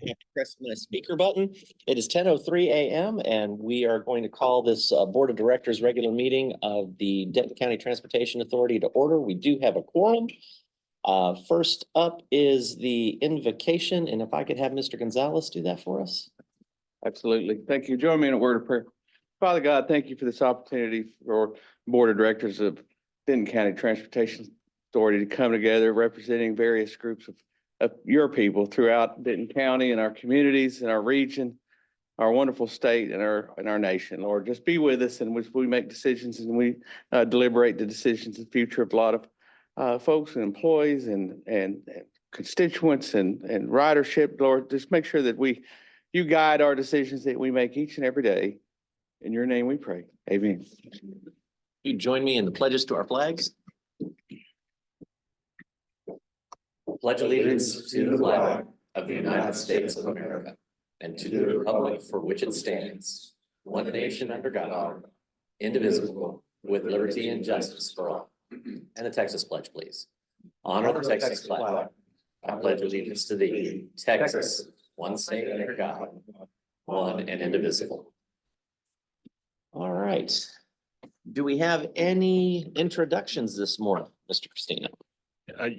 I have to press my speaker button. It is 10:03 a.m. and we are going to call this Board of Directors regular meeting of the Denton County Transportation Authority to order. We do have a quorum. First up is the invocation, and if I could have Mr. Gonzalez do that for us. Absolutely. Thank you. Join me in a word of prayer. Father God, thank you for this opportunity for Board of Directors of Denton County Transportation Authority to come together representing various groups of your people throughout Denton County and our communities and our region, our wonderful state and our nation. Lord, just be with us and we make decisions and we deliberate the decisions in the future of a lot of folks and employees and constituents and ridership. Lord, just make sure that you guide our decisions that we make each and every day. In your name we pray. Amen. You join me in the pledges to our flags. Pledge allegiance to the flag of the United States of America and to the republic for which it stands, one nation under God, indivisible, with liberty and justice for all. And the Texas pledge, please. Honor the Texas flag. I pledge allegiance to thee, Texas, one state under God, one and indivisible. All right. Do we have any introductions this morning, Mr. Christina?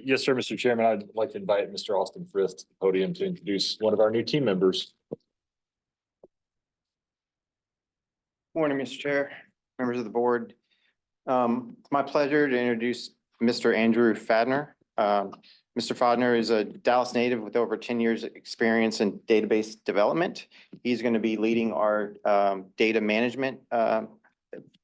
Yes, sir, Mr. Chairman. I'd like to invite Mr. Austin Frith to the podium to introduce one of our new team members. Morning, Mr. Chair, members of the board. It's my pleasure to introduce Mr. Andrew Fadner. Mr. Fadner is a Dallas native with over 10 years experience in database development. He's going to be leading our data management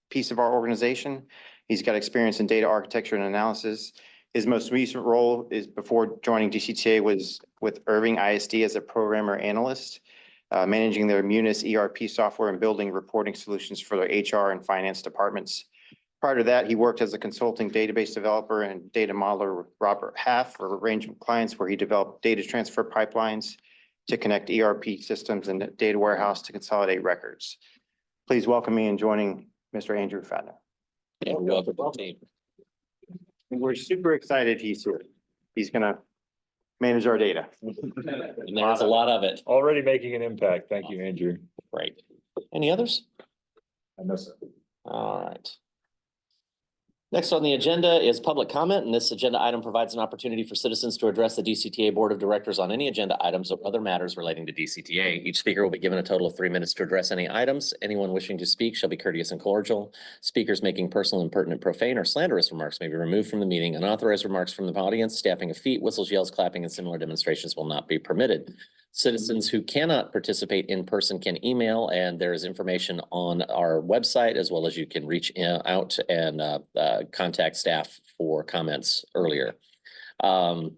piece of our organization. He's got experience in data architecture and analysis. His most recent role is before joining DCTA was with Irving ISD as a programmer analyst, managing their Munis ERP software and building reporting solutions for their HR and finance departments. Prior to that, he worked as a consulting database developer and data modeler with Robert Half for a range of clients where he developed data transfer pipelines to connect ERP systems and data warehouse to consolidate records. Please welcome me in joining Mr. Andrew Fadner. Yeah, welcome to the team. We're super excited he's here. He's gonna manage our data. And there's a lot of it. Already making an impact. Thank you, Andrew. Great. Any others? I know, sir. All right. Next on the agenda is public comment, and this agenda item provides an opportunity for citizens to address the DCTA Board of Directors on any agenda items or other matters relating to DCTA. Each speaker will be given a total of 3 minutes to address any items. Anyone wishing to speak shall be courteous and cordial. Speakers making personal, impertinent, profane, or slanderous remarks may be removed from the meeting. Unauthorized remarks from the audience, stamping of feet, whistles, yells, clapping, and similar demonstrations will not be permitted. Citizens who cannot participate in person can email, and there is information on our website, as well as you can reach out and contact staff for comments earlier. Let's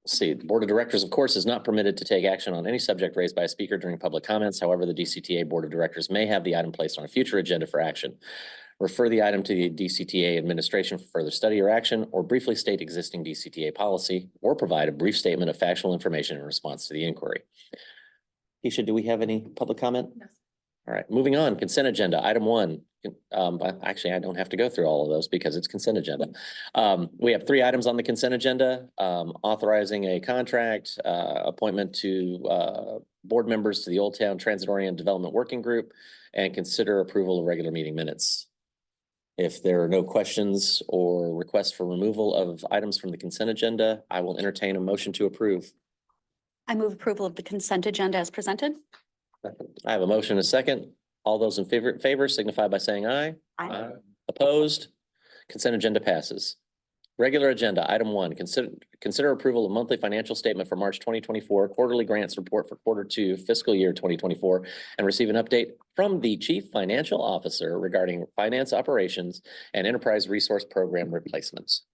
see, the Board of Directors, of course, is not permitted to take action on any subject raised by a speaker during public comments. However, the DCTA Board of Directors may have the item placed on a future agenda for action. Refer the item to the DCTA administration for further study or action, or briefly state existing DCTA policy, or provide a brief statement of factual information in response to the inquiry. Keisha, do we have any public comment? Yes. All right, moving on, consent agenda, item 1. Actually, I don't have to go through all of those because it's consent agenda. We have 3 items on the consent agenda, authorizing a contract, appointment to board members to the Old Town Transit Oriented Development Working Group, and consider approval of regular meeting minutes. If there are no questions or requests for removal of items from the consent agenda, I will entertain a motion to approve. I move approval of the consent agenda as presented. I have a motion and a second. All those in favor signify by saying aye. Aye. Opposed? Consent agenda passes. Regular agenda, item 1, consider approval of monthly financial statement for March 2024, quarterly grants report for Q2 fiscal year 2024, and receive an update from the Chief Financial Officer regarding finance operations and enterprise resource program replacements.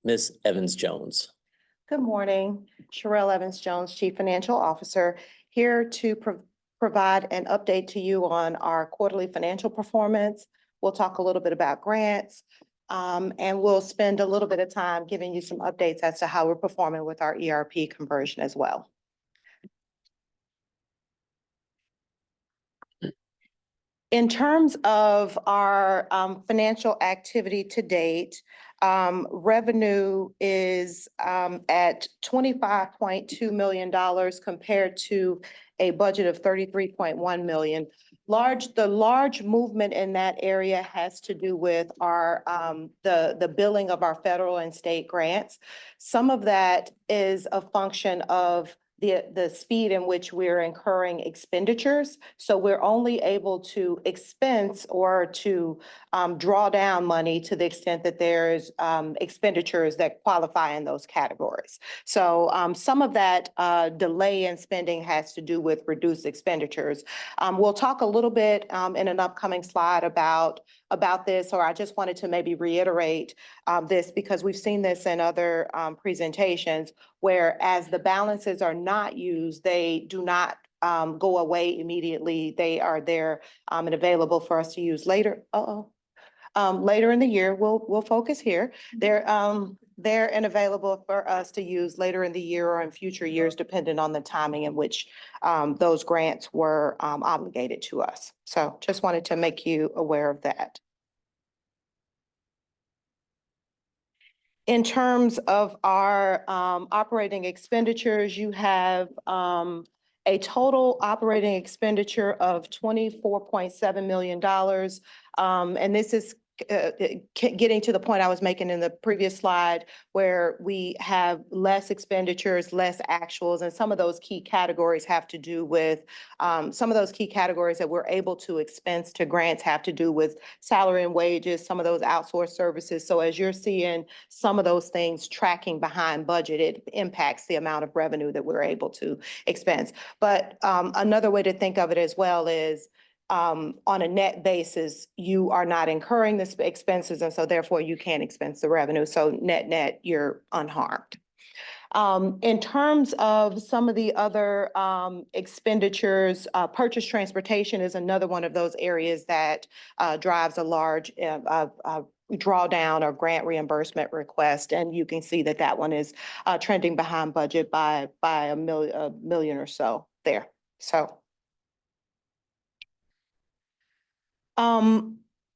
Ms. Evans-Jones. Good morning, Sherelle Evans-Jones, Chief Financial Officer, here to provide an update to you on our quarterly financial performance. We'll talk a little bit about grants, and we'll spend a little bit of time giving you some updates as to how we're performing with our ERP conversion as well. In terms of our financial activity to date, Revenue is at $25.2 million compared to a budget of $33.1 million. The large movement in that area has to do with our, the billing of our federal and state grants. Some of that is a function of the speed in which we're incurring expenditures. So we're only able to expense or to draw down money to the extent that there's expenditures that qualify in those categories. So some of that delay in spending has to do with reduced expenditures. We'll talk a little bit in an upcoming slide about this, or I just wanted to maybe reiterate this because we've seen this in other presentations where as the balances are not used, they do not go away immediately. They are there and available for us to use later. Later in the year, we'll focus here. They're and available for us to use later in the year or in future years, depending on the timing in which those grants were obligated to us. So just wanted to make you aware of that. In terms of our operating expenditures, you have a total operating expenditure of $24.7 million. And this is getting to the point I was making in the previous slide where we have less expenditures, less actuals, and some of those key categories have to do with some of those key categories that we're able to expense to grants have to do with salary and wages, some of those outsourced services. So as you're seeing some of those things tracking behind budget, it impacts the amount of revenue that we're able to expense. But another way to think of it as well is on a net basis, you are not incurring the expenses, and so therefore you can't expense the revenue. So net, you're unharmed. In terms of some of the other expenditures, purchase transportation is another one of those areas that drives a large drawdown or grant reimbursement request. And you can see that that one is trending behind budget by a million or so there. So.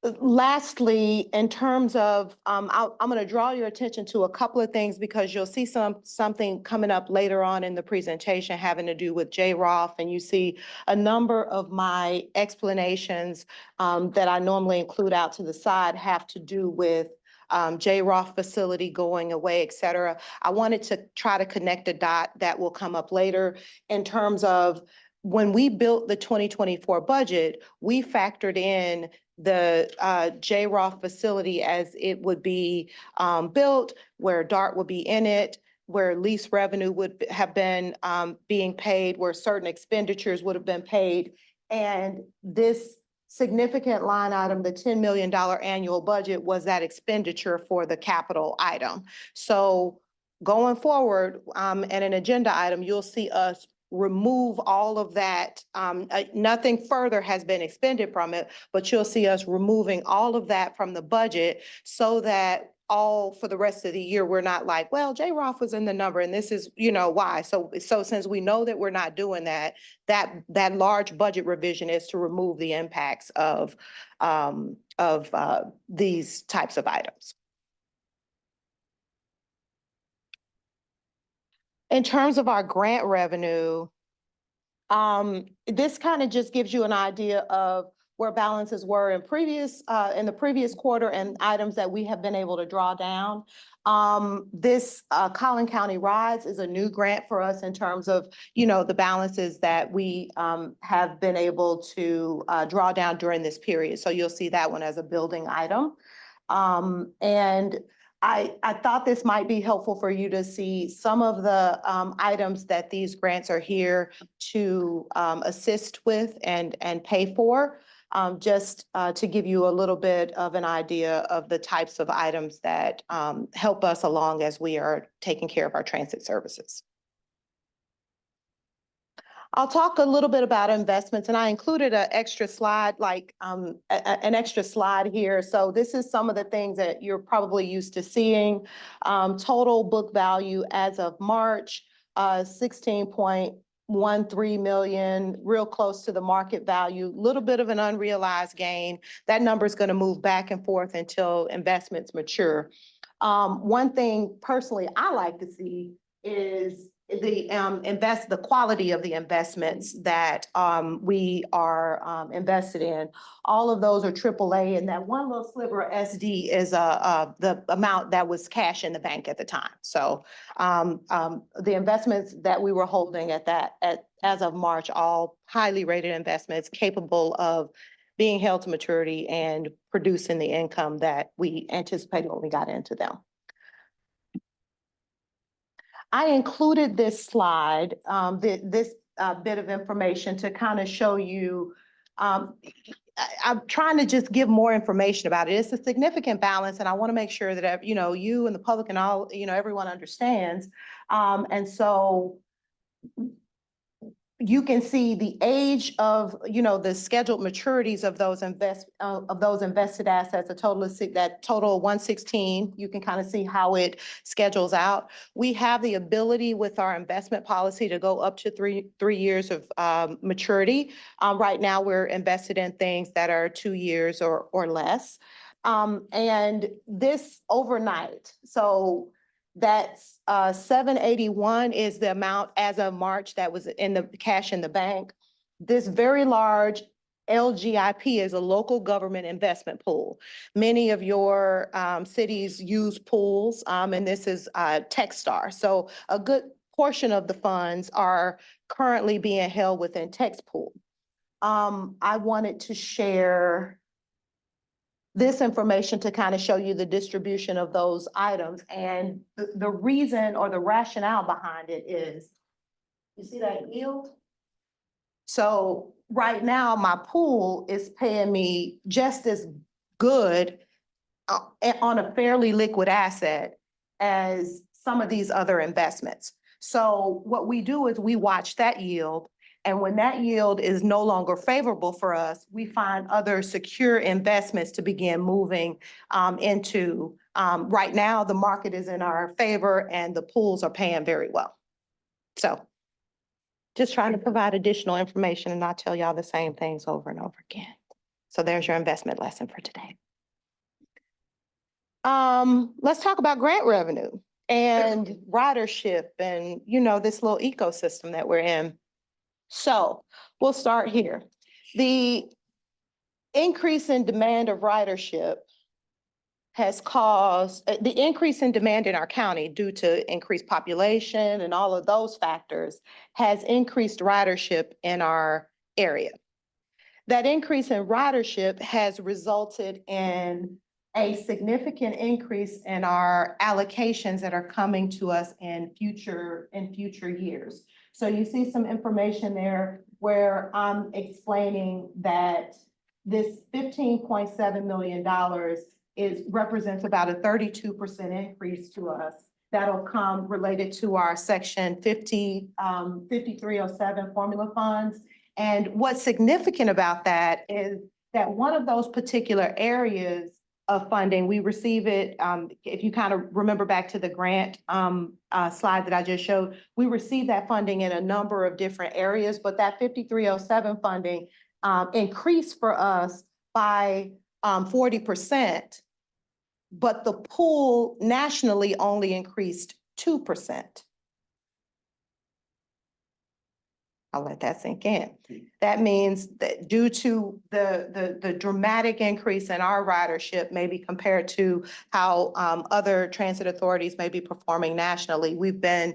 Lastly, in terms of, I'm going to draw your attention to a couple of things because you'll see something coming up later on in the presentation having to do with JROF, and you see a number of my explanations that I normally include out to the side have to do with JROF facility going away, et cetera. I wanted to try to connect a dot that will come up later in terms of when we built the 2024 budget, we factored in the JROF facility as it would be built, where DART would be in it, where lease revenue would have been being paid, where certain expenditures would have been paid. And this significant line item, the $10 million annual budget, was that expenditure for the capital item. So going forward, and an agenda item, you'll see us remove all of that. Nothing further has been expended from it, but you'll see us removing all of that from the budget so that all for the rest of the year, we're not like, well, JROF was in the number and this is, why. So since we know that we're not doing that, that large budget revision is to remove the impacts of these types of items. In terms of our grant revenue, this kind of just gives you an idea of where balances were in the previous quarter and items that we have been able to draw down. This Collin County Rides is a new grant for us in terms of, the balances that we have been able to draw down during this period. So you'll see that one as a building item. And I thought this might be helpful for you to see some of the items that these grants are here to assist with and pay for, just to give you a little bit of an idea of the types of items that help us along as we are taking care of our transit services. I'll talk a little bit about investments, and I included an extra slide, an extra slide here. So this is some of the things that you're probably used to seeing. Total book value as of March, 16.13 million, real close to the market value, little bit of an unrealized gain. That number is going to move back and forth until investments mature. One thing personally I like to see is the quality of the investments that we are invested in. All of those are AAA, and that one little sliver of SD is the amount that was cash in the bank at the time. So the investments that we were holding as of March, all highly rated investments capable of being held to maturity and producing the income that we anticipated when we got into them. I included this slide, this bit of information to kind of show you. I'm trying to just give more information about it. It's a significant balance, and I want to make sure that, you and the public and all, everyone understands. And so you can see the age of, the scheduled maturities of those invested assets, that total 116. You can kind of see how it schedules out. We have the ability with our investment policy to go up to three years of maturity. Right now, we're invested in things that are 2 years or less. And this overnight, so that's 781 is the amount as of March that was in the cash in the bank. This very large LGIP is a local government investment pool. Many of your cities use pools, and this is Techstar. So a good portion of the funds are currently being held within TexPool. I wanted to share this information to kind of show you the distribution of those items. And the reason or the rationale behind it is, you see that yield? So right now, my pool is paying me just as good on a fairly liquid asset as some of these other investments. So what we do is we watch that yield. And when that yield is no longer favorable for us, we find other secure investments to begin moving into. Right now, the market is in our favor and the pools are paying very well. So just trying to provide additional information and not tell y'all the same things over and over again. So there's your investment lesson for today. Let's talk about grant revenue and ridership and, this little ecosystem that we're in. So we'll start here. The increase in demand of ridership has caused the increase in demand in our county due to increased population and all of those factors has increased ridership in our area. That increase in ridership has resulted in a significant increase in our allocations that are coming to us in future years. So you see some information there where I'm explaining that this $15.7 million represents about a 32% increase to us. That'll come related to our section 5307 formula funds. And what's significant about that is that one of those particular areas of funding, we receive it, if you kind of remember back to the grant slide that I just showed, we receive that funding in a number of different areas, but that 5307 funding increased for us by 40%, but the pool nationally only increased 2%. I'll let that sink in. That means that due to the dramatic increase in our ridership, maybe compared to how other transit authorities may be performing nationally, we've been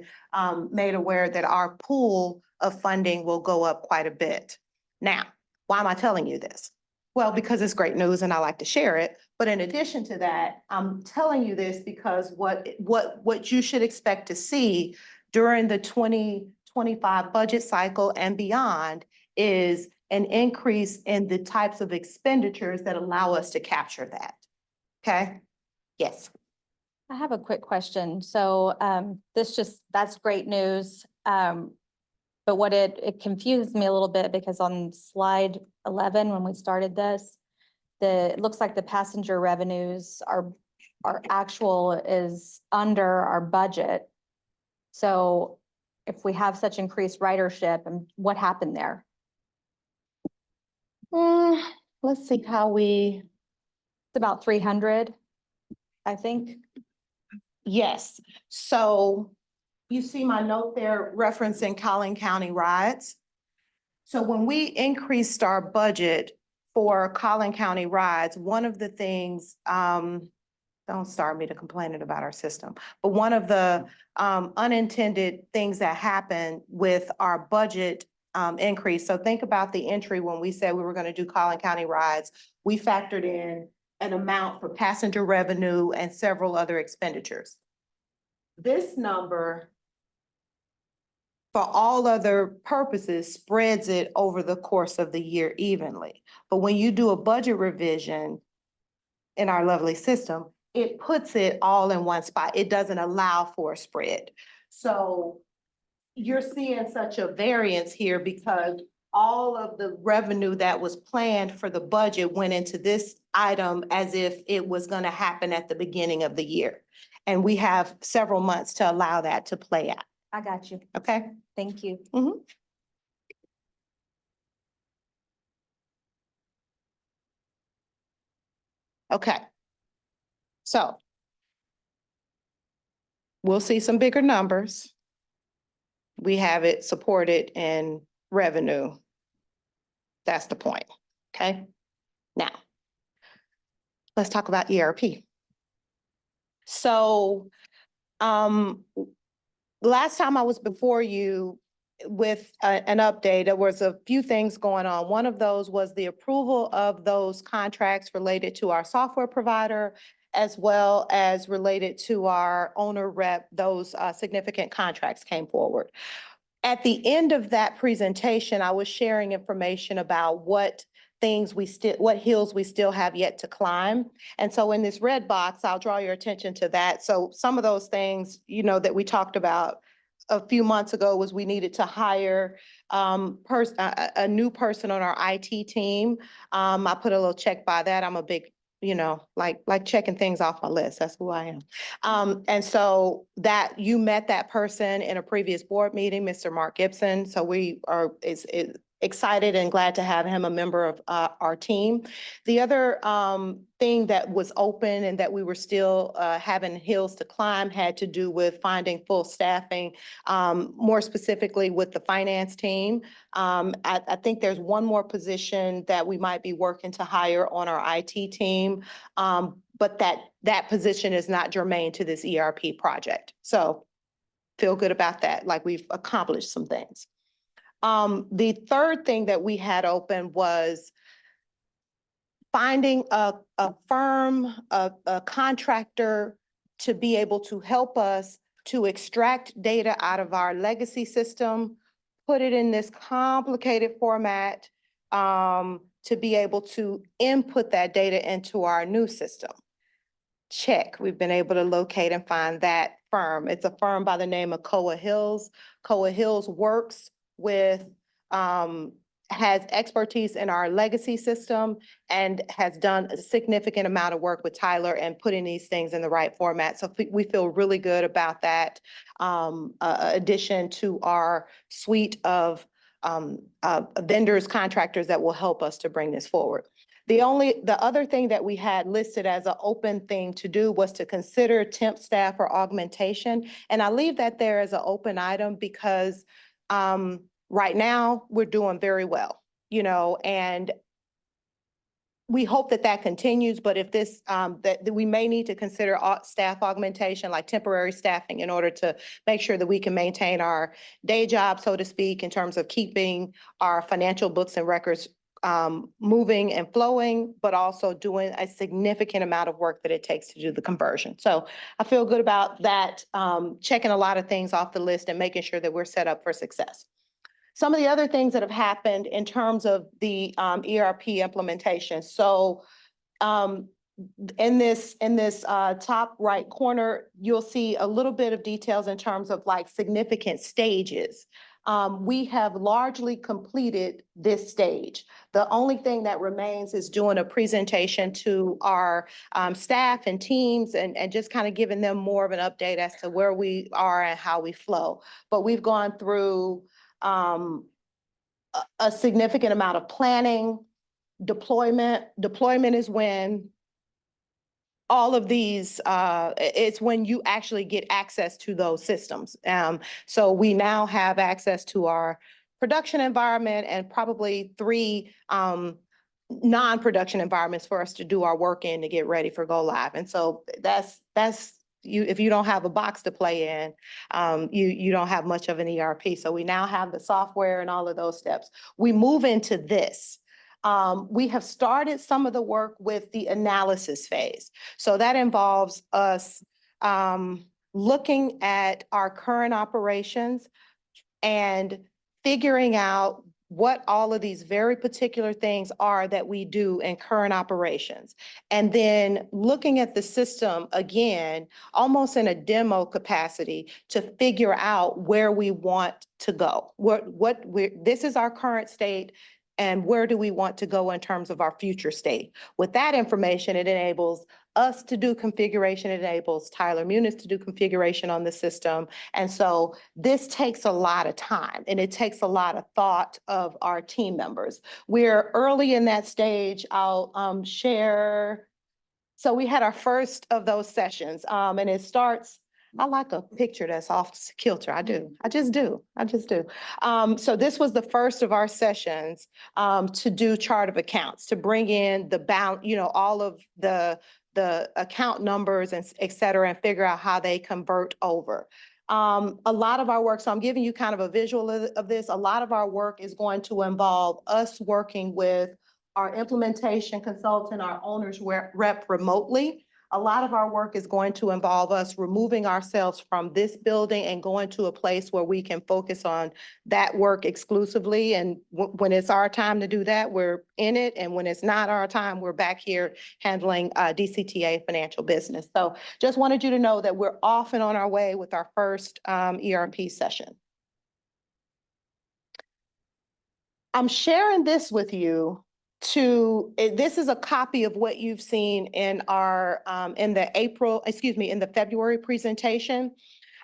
made aware that our pool of funding will go up quite a bit. Now, why am I telling you this? Well, because it's great news and I like to share it. But in addition to that, I'm telling you this because what you should expect to see during the 2025 budget cycle and beyond is an increase in the types of expenditures that allow us to capture that. Okay? Yes. I have a quick question. So that's great news. But what it confused me a little bit because on slide 11, when we started this, it looks like the passenger revenues our actual is under our budget. So if we have such increased ridership, and what happened there? Let's see how It's about 300, I think. Yes, so you see my note there referencing Collin County rides. So when we increased our budget for Collin County rides, one of the things, don't start me to complaining about our system, but one of the unintended things that happened with our budget increase. So think about the entry when we said we were gonna do Collin County rides. We factored in an amount for passenger revenue and several other expenditures. This number, for all other purposes, spreads it over the course of the year evenly. But when you do a budget revision in our lovely system, it puts it all in one spot. It doesn't allow for a spread. So you're seeing such a variance here because all of the revenue that was planned for the budget went into this item as if it was gonna happen at the beginning of the year. And we have several months to allow that to play out, I got you. okay? Thank you. Okay. So we'll see some bigger numbers. We have it supported in revenue. That's the point, okay? Now, let's talk about ERP. So, last time I was before you with an update, there was a few things going on. One of those was the approval of those contracts related to our software provider, as well as related to our owner rep, those significant contracts came forward. At the end of that presentation, I was sharing information about what what hills we still have yet to climb. And so in this red box, I'll draw your attention to that. So some of those things, that we talked about a few months ago was we needed to hire a new person on our IT team. I put a little check by that. I'm a big, like checking things off my list. That's who I am. And so that you met that person in a previous board meeting, Mr. Mark Gibson. So we are excited and glad to have him a member of our team. The other thing that was open and that we were still having hills to climb had to do with finding full staffing, more specifically with the finance team. I think there's one more position that we might be working to hire on our IT team, but that position is not germane to this ERP project. So feel good about that, like we've accomplished some things. The third thing that we had open was finding a firm, a contractor to be able to help us to extract data out of our legacy system, put it in this complicated format, to be able to input that data into our new system. Check, we've been able to locate and find that firm. It's a firm by the name of Coa Hills. Coa Hills works with, has expertise in our legacy system and has done a significant amount of work with Tyler and putting these things in the right format. So we feel really good about that addition to our suite of vendors, contractors that will help us to bring this forward. The other thing that we had listed as an open thing to do was to consider temp staff or augmentation. And I leave that there as an open item because right now we're doing very well, and we hope that continues, but if this, that we may need to consider staff augmentation, like temporary staffing, in order to make sure that we can maintain our day job, so to speak, in terms of keeping our financial books and records moving and flowing, but also doing a significant amount of work that it takes to do the conversion. So I feel good about that, checking a lot of things off the list and making sure that we're set up for success. Some of the other things that have happened in terms of the ERP implementation. So in this top right corner, you'll see a little bit of details in terms of like significant stages. We have largely completed this stage. The only thing that remains is doing a presentation to our staff and teams and just kind of giving them more of an update as to where we are and how we flow. But we've gone through a significant amount of planning, deployment. Deployment is when all of these, it's when you actually get access to those systems. So we now have access to our production environment and probably three, non-production environments for us to do our work in to get ready for go live. And so that's you, if you don't have a box to play in, you don't have much of an ERP. So we now have the software and all of those steps. We move into this. We have started some of the work with the analysis phase. So that involves us looking at our current operations and figuring out what all of these very particular things are that we do in current operations. And then looking at the system again, almost in a demo capacity to figure out where we want to go. This is our current state, and where do we want to go in terms of our future state? With that information, it enables us to do configuration, it enables Tyler Munis to do configuration on the system. And so this takes a lot of time and it takes a lot of thought of our team members. We're early in that stage. I'll share. So we had our first of those sessions, and it starts, I like a picture that's off kilter. I do. I just do. So this was the first of our sessions to do chart of accounts, to bring in the all of the account numbers and et cetera, and figure out how they convert over. A lot of our work, so I'm giving you kind of a visual of this. A lot of our work is going to involve us working with our implementation consultant, our owner's rep remotely. A lot of our work is going to involve us removing ourselves from this building and going to a place where we can focus on that work exclusively. And when it's our time to do that, we're in it. And when it's not our time, we're back here handling DCTA financial business. So just wanted you to know that we're off and on our way with our first ERP session. I'm sharing this with you this is a copy of what you've seen in our, in the February presentation.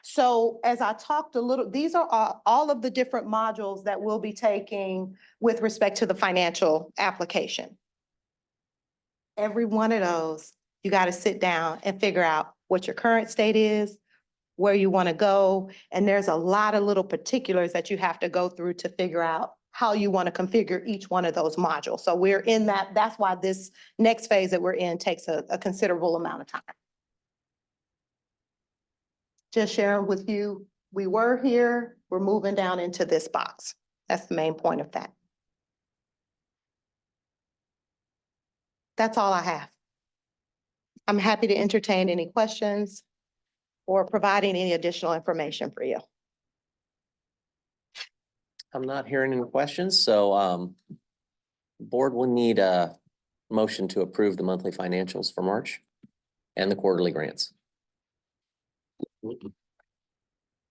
So as I talked a little, these are all of the different modules that we'll be taking with respect to the financial application. Every one of those, you got to sit down and figure out what your current state is, where you want to go. And there's a lot of little particulars that you have to go through to figure out how you want to configure each one of those modules. So we're in that. That's why this next phase that we're in takes a considerable amount of time. Just sharing with you, we were here, we're moving down into this box. That's the main point of that. That's all I have. I'm happy to entertain any questions or providing any additional information for you. I'm not hearing any questions, so board will need a motion to approve the monthly financials for March and the quarterly grants. I have a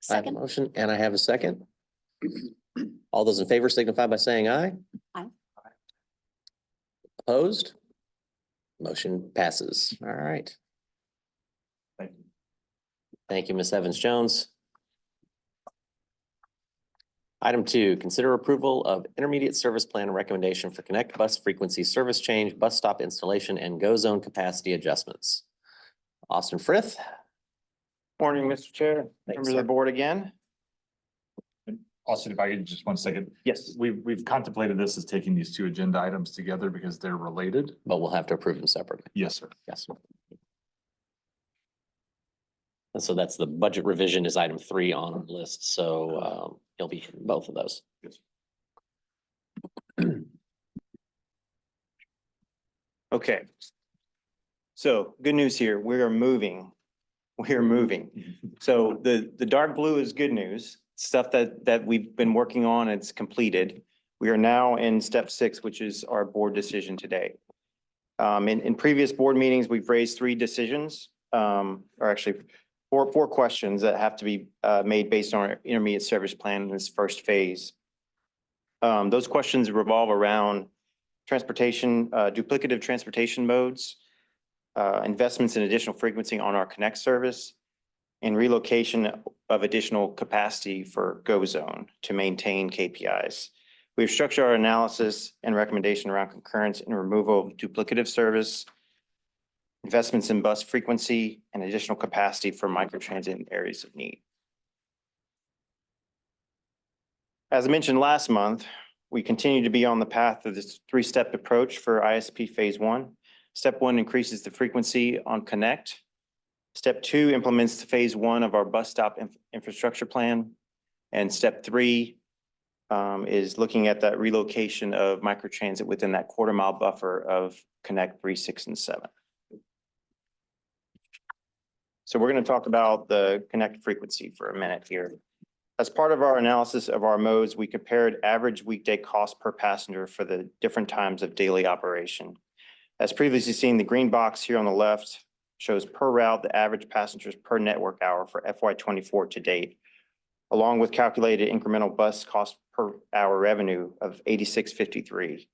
Second. motion and I have a second. All those in favor signify by saying aye. Aye. Opposed? Motion passes. All right. Thank you. Thank you, Ms. Evans-Jones. Item 2, consider approval of intermediate service plan recommendation for Connect Bus frequency service change, bus stop installation, and GO zone capacity adjustments. Austin Frith. Morning, Mr. Chair, Thanks, members of the sir. board again. Austin, if I could just 1 second. Yes. We've contemplated this as taking these 2 agenda items together because they're related. But we'll have to approve them separately. Yes, sir. Yes. And so that's the budget revision is item 3 on our list. So you'll be hitting both of those. Yes. Okay. So good news here. We are moving. We are moving. So the dark blue is good news, stuff that we've been working on, it's completed. We are now in step 6, which is our board decision today. In previous board meetings, we've raised 3 decisions, or actually four questions that have to be made based on our intermediate service plan in this first phase. Those questions revolve around transportation, duplicative transportation modes, investments in additional frequency on our Connect service, and relocation of additional capacity for GO zone to maintain KPIs. We've structured our analysis and recommendation around concurrence and removal of duplicative service, investments in bus frequency, and additional capacity for microtransit in areas of need. As I mentioned last month, we continue to be on the path of this three-step approach for ISP Phase 1. Step 1 increases the frequency on Connect. Step 2 implements the Phase 1 of our bus stop infrastructure plan. And Step 3 is looking at that relocation of microtransit within that quarter-mile buffer of Connect 3, 6, and 7. So we're going to talk about the Connect frequency for a minute here. As part of our analysis of our modes, we compared average weekday cost per passenger for the different times of daily operation. As previously seen, the green box here on the left shows per route the average passengers per network hour for FY24 to date, along with calculated incremental bus cost per hour revenue of $86.53,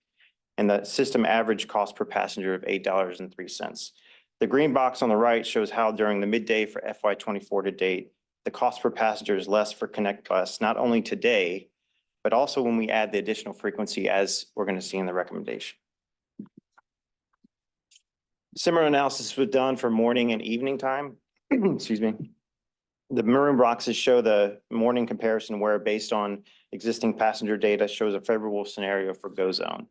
and the system average cost per passenger of $8.03. The green box on the right shows how during the midday for FY24 to date, the cost per passenger is less for Connect Bus, not only today, but also when we add the additional frequency, as we're going to see in the recommendation. Similar analysis was done for morning and evening time. Excuse me. The maroon boxes show the morning comparison where, based on existing passenger data, shows a favorable scenario for Go Zone.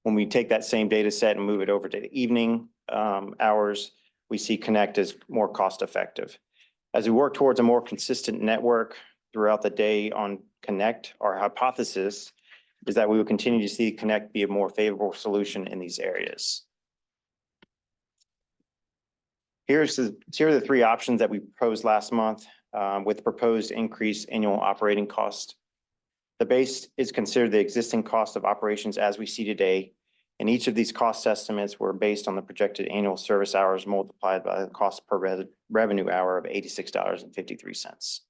When we take that same data set and move it over to the evening hours, we see Connect as more cost effective. As we work towards a more consistent network throughout the day on Connect, our hypothesis is that we will continue to see Connect be a more favorable solution in these areas. Here are the three options that we proposed last month with proposed increased annual operating cost. The base is considered the existing cost of operations as we see today, and each of these cost estimates were based on the projected annual service hours multiplied by the cost per revenue hour of $86.53.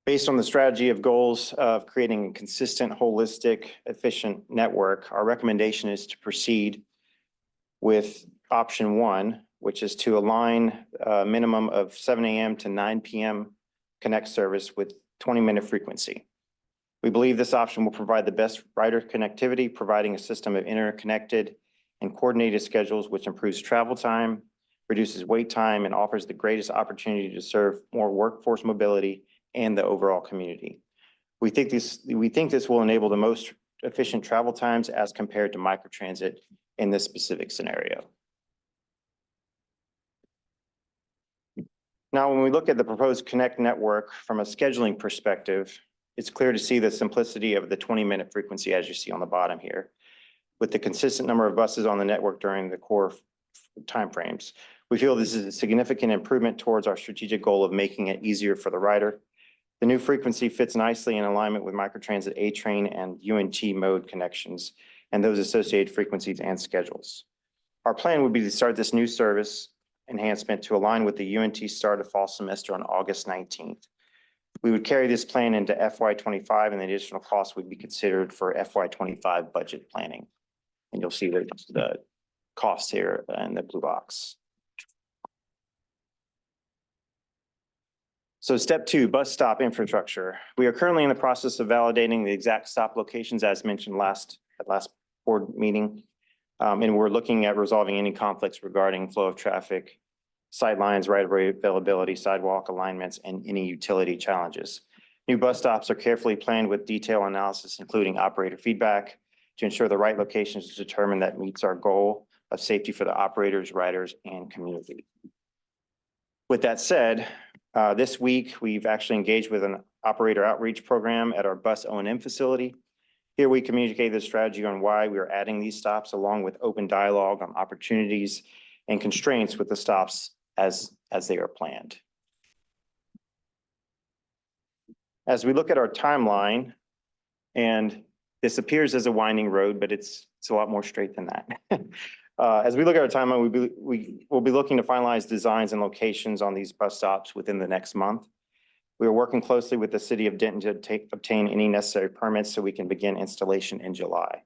Based on the strategy of goals of creating a consistent, holistic, efficient network, our recommendation is to proceed with option 1, which is to align a minimum of 7 a.m. to 9 p.m. Connect service with 20-minute frequency. We believe this option will provide the best rider connectivity, providing a system of interconnected and coordinated schedules, which improves travel time, reduces wait time, and offers the greatest opportunity to serve more workforce mobility and the overall community. We think this will enable the most efficient travel times as compared to microtransit in this specific scenario. Now, when we look at the proposed Connect network from a scheduling perspective, it's clear to see the simplicity of the 20-minute frequency, as you see on the bottom here, with the consistent number of buses on the network during the core timeframes. We feel this is a significant improvement towards our strategic goal of making it easier for the rider. The new frequency fits nicely in alignment with microtransit A-Train and UNT mode connections and those associated frequencies and schedules. Our plan would be to start this new service enhancement to align with the UNT start of fall semester on August 19th. We would carry this plan into FY25, and the additional costs would be considered for FY25 budget planning. And you'll see the costs here in the blue box. So Step 2, bus stop infrastructure. We are currently in the process of validating the exact stop locations as mentioned at last board meeting. And we're looking at resolving any conflicts regarding flow of traffic, sight lines, right-of-way availability, sidewalk alignments, and any utility challenges. New bus stops are carefully planned with detailed analysis, including operator feedback, to ensure the right location is determined that meets our goal of safety for the operators, riders, and community. With that said, this week, we've actually engaged with an operator outreach program at our bus O&M facility. Here we communicate the strategy on why we are adding these stops, along with open dialogue on opportunities and constraints with the stops as they are planned. As we look at our timeline, and this appears as a winding road, but it's a lot more straight than that. As we look at our timeline, we will be looking to finalize designs and locations on these bus stops within the next month. We are working closely with the city of Denton to obtain any necessary permits so we can begin installation in July.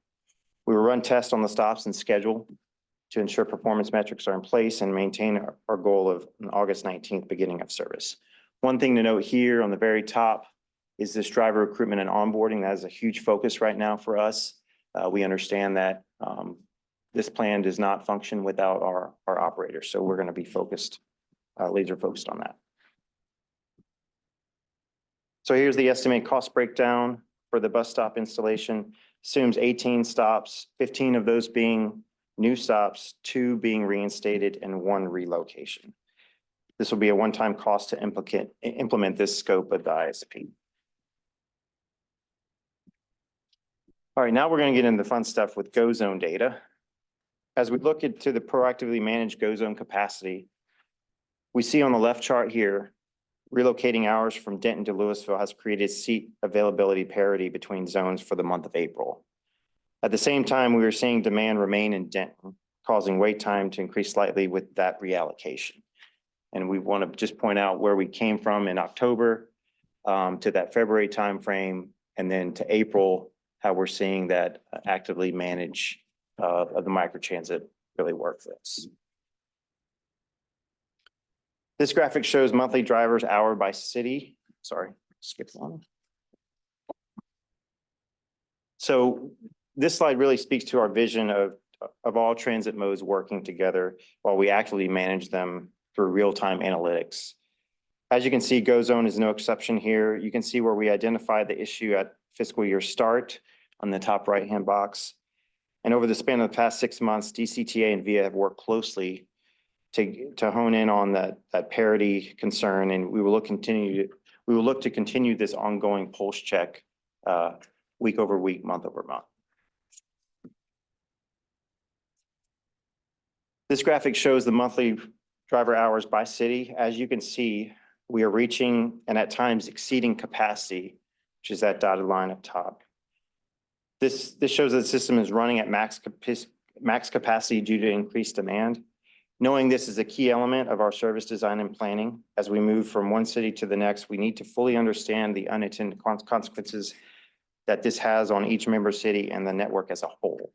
We will run tests on the stops and schedule to ensure performance metrics are in place and maintain our goal of an August 19th beginning of service. One thing to note here on the very top is this driver recruitment and onboarding. That is a huge focus right now for us. We understand that this plan does not function without our operators. So we're going to be focused, laser focused on that. So here's the estimated cost breakdown for the bus stop installation. Assumes 18 stops, 15 of those being new stops, 2 being reinstated, and 1 relocation. This will be a one-time cost to implement this scope of the ISP. All right, now we're going to get into the fun stuff with Go Zone data. As we look into the proactively managed Go Zone capacity, we see on the left chart here, relocating hours from Denton to Louisville has created seat availability parity between zones for the month of April. At the same time, we are seeing demand remain in Denton, causing wait time to increase slightly with that reallocation. And we want to just point out where we came from in October to that February timeframe, and then to April, how we're seeing that actively manage of the microtransit really work for us. This graphic shows monthly drivers hour by city. Sorry, skip one. So this slide really speaks to our vision of all transit modes working together while we actively manage them through real-time analytics. As you can see, Go Zone is no exception here. You can see where we identified the issue at fiscal year start on the top right-hand box. And over the span of the past 6 months, DCTA and VIA have worked closely to hone in on that parity concern, and we will look to continue this ongoing pulse check week over week, month over month. This graphic shows the monthly driver hours by city. As you can see, we are reaching and at times exceeding capacity, which is that dotted line up top. This shows that the system is running at max capacity due to increased demand. Knowing this is a key element of our service design and planning, as we move from one city to the next, we need to fully understand the unintended consequences that this has on each member city and the network as a whole.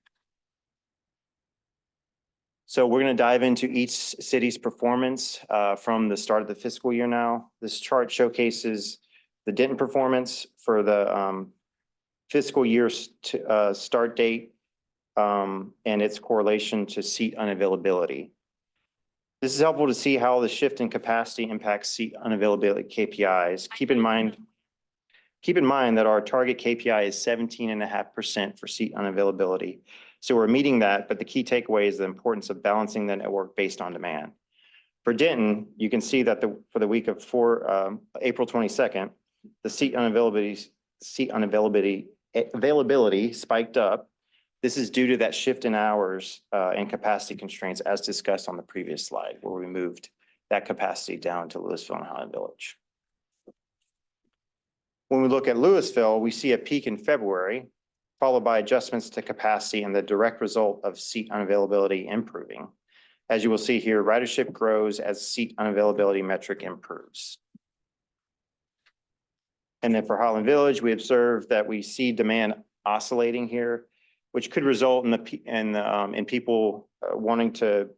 So we're going to dive into each city's performance from the start of the fiscal year now. This chart showcases the Denton performance for the fiscal year start date and its correlation to seat unavailability. This is helpful to see how the shift in capacity impacts seat unavailability KPIs. Keep in mind that our target KPI is 17.5% for seat unavailability. So we're meeting that, but the key takeaway is the importance of balancing the network based on demand. For Denton, you can see that for the week of April 22nd, the seat unavailability spiked up. This is due to that shift in hours and capacity constraints as discussed on the previous slide, where we moved that capacity down to Louisville and Highland Village. When we look at Louisville, we see a peak in February, followed by adjustments to capacity and the direct result of seat unavailability improving. As you will see here, ridership grows as seat unavailability metric improves. And then for Highland Village, we observe that we see demand oscillating here, which could result in people wanting to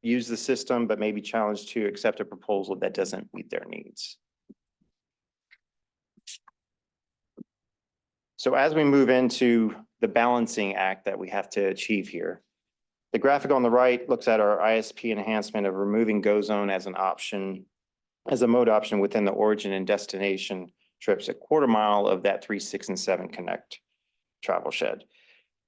use the system, but maybe challenged to accept a proposal that doesn't meet their needs. So as we move into the balancing act that we have to achieve here, the graphic on the right looks at our ISP enhancement of removing Go Zone as an option, as a mode option within the origin and destination trips, a quarter mile of that 3, 6, and 7 connect travel shed.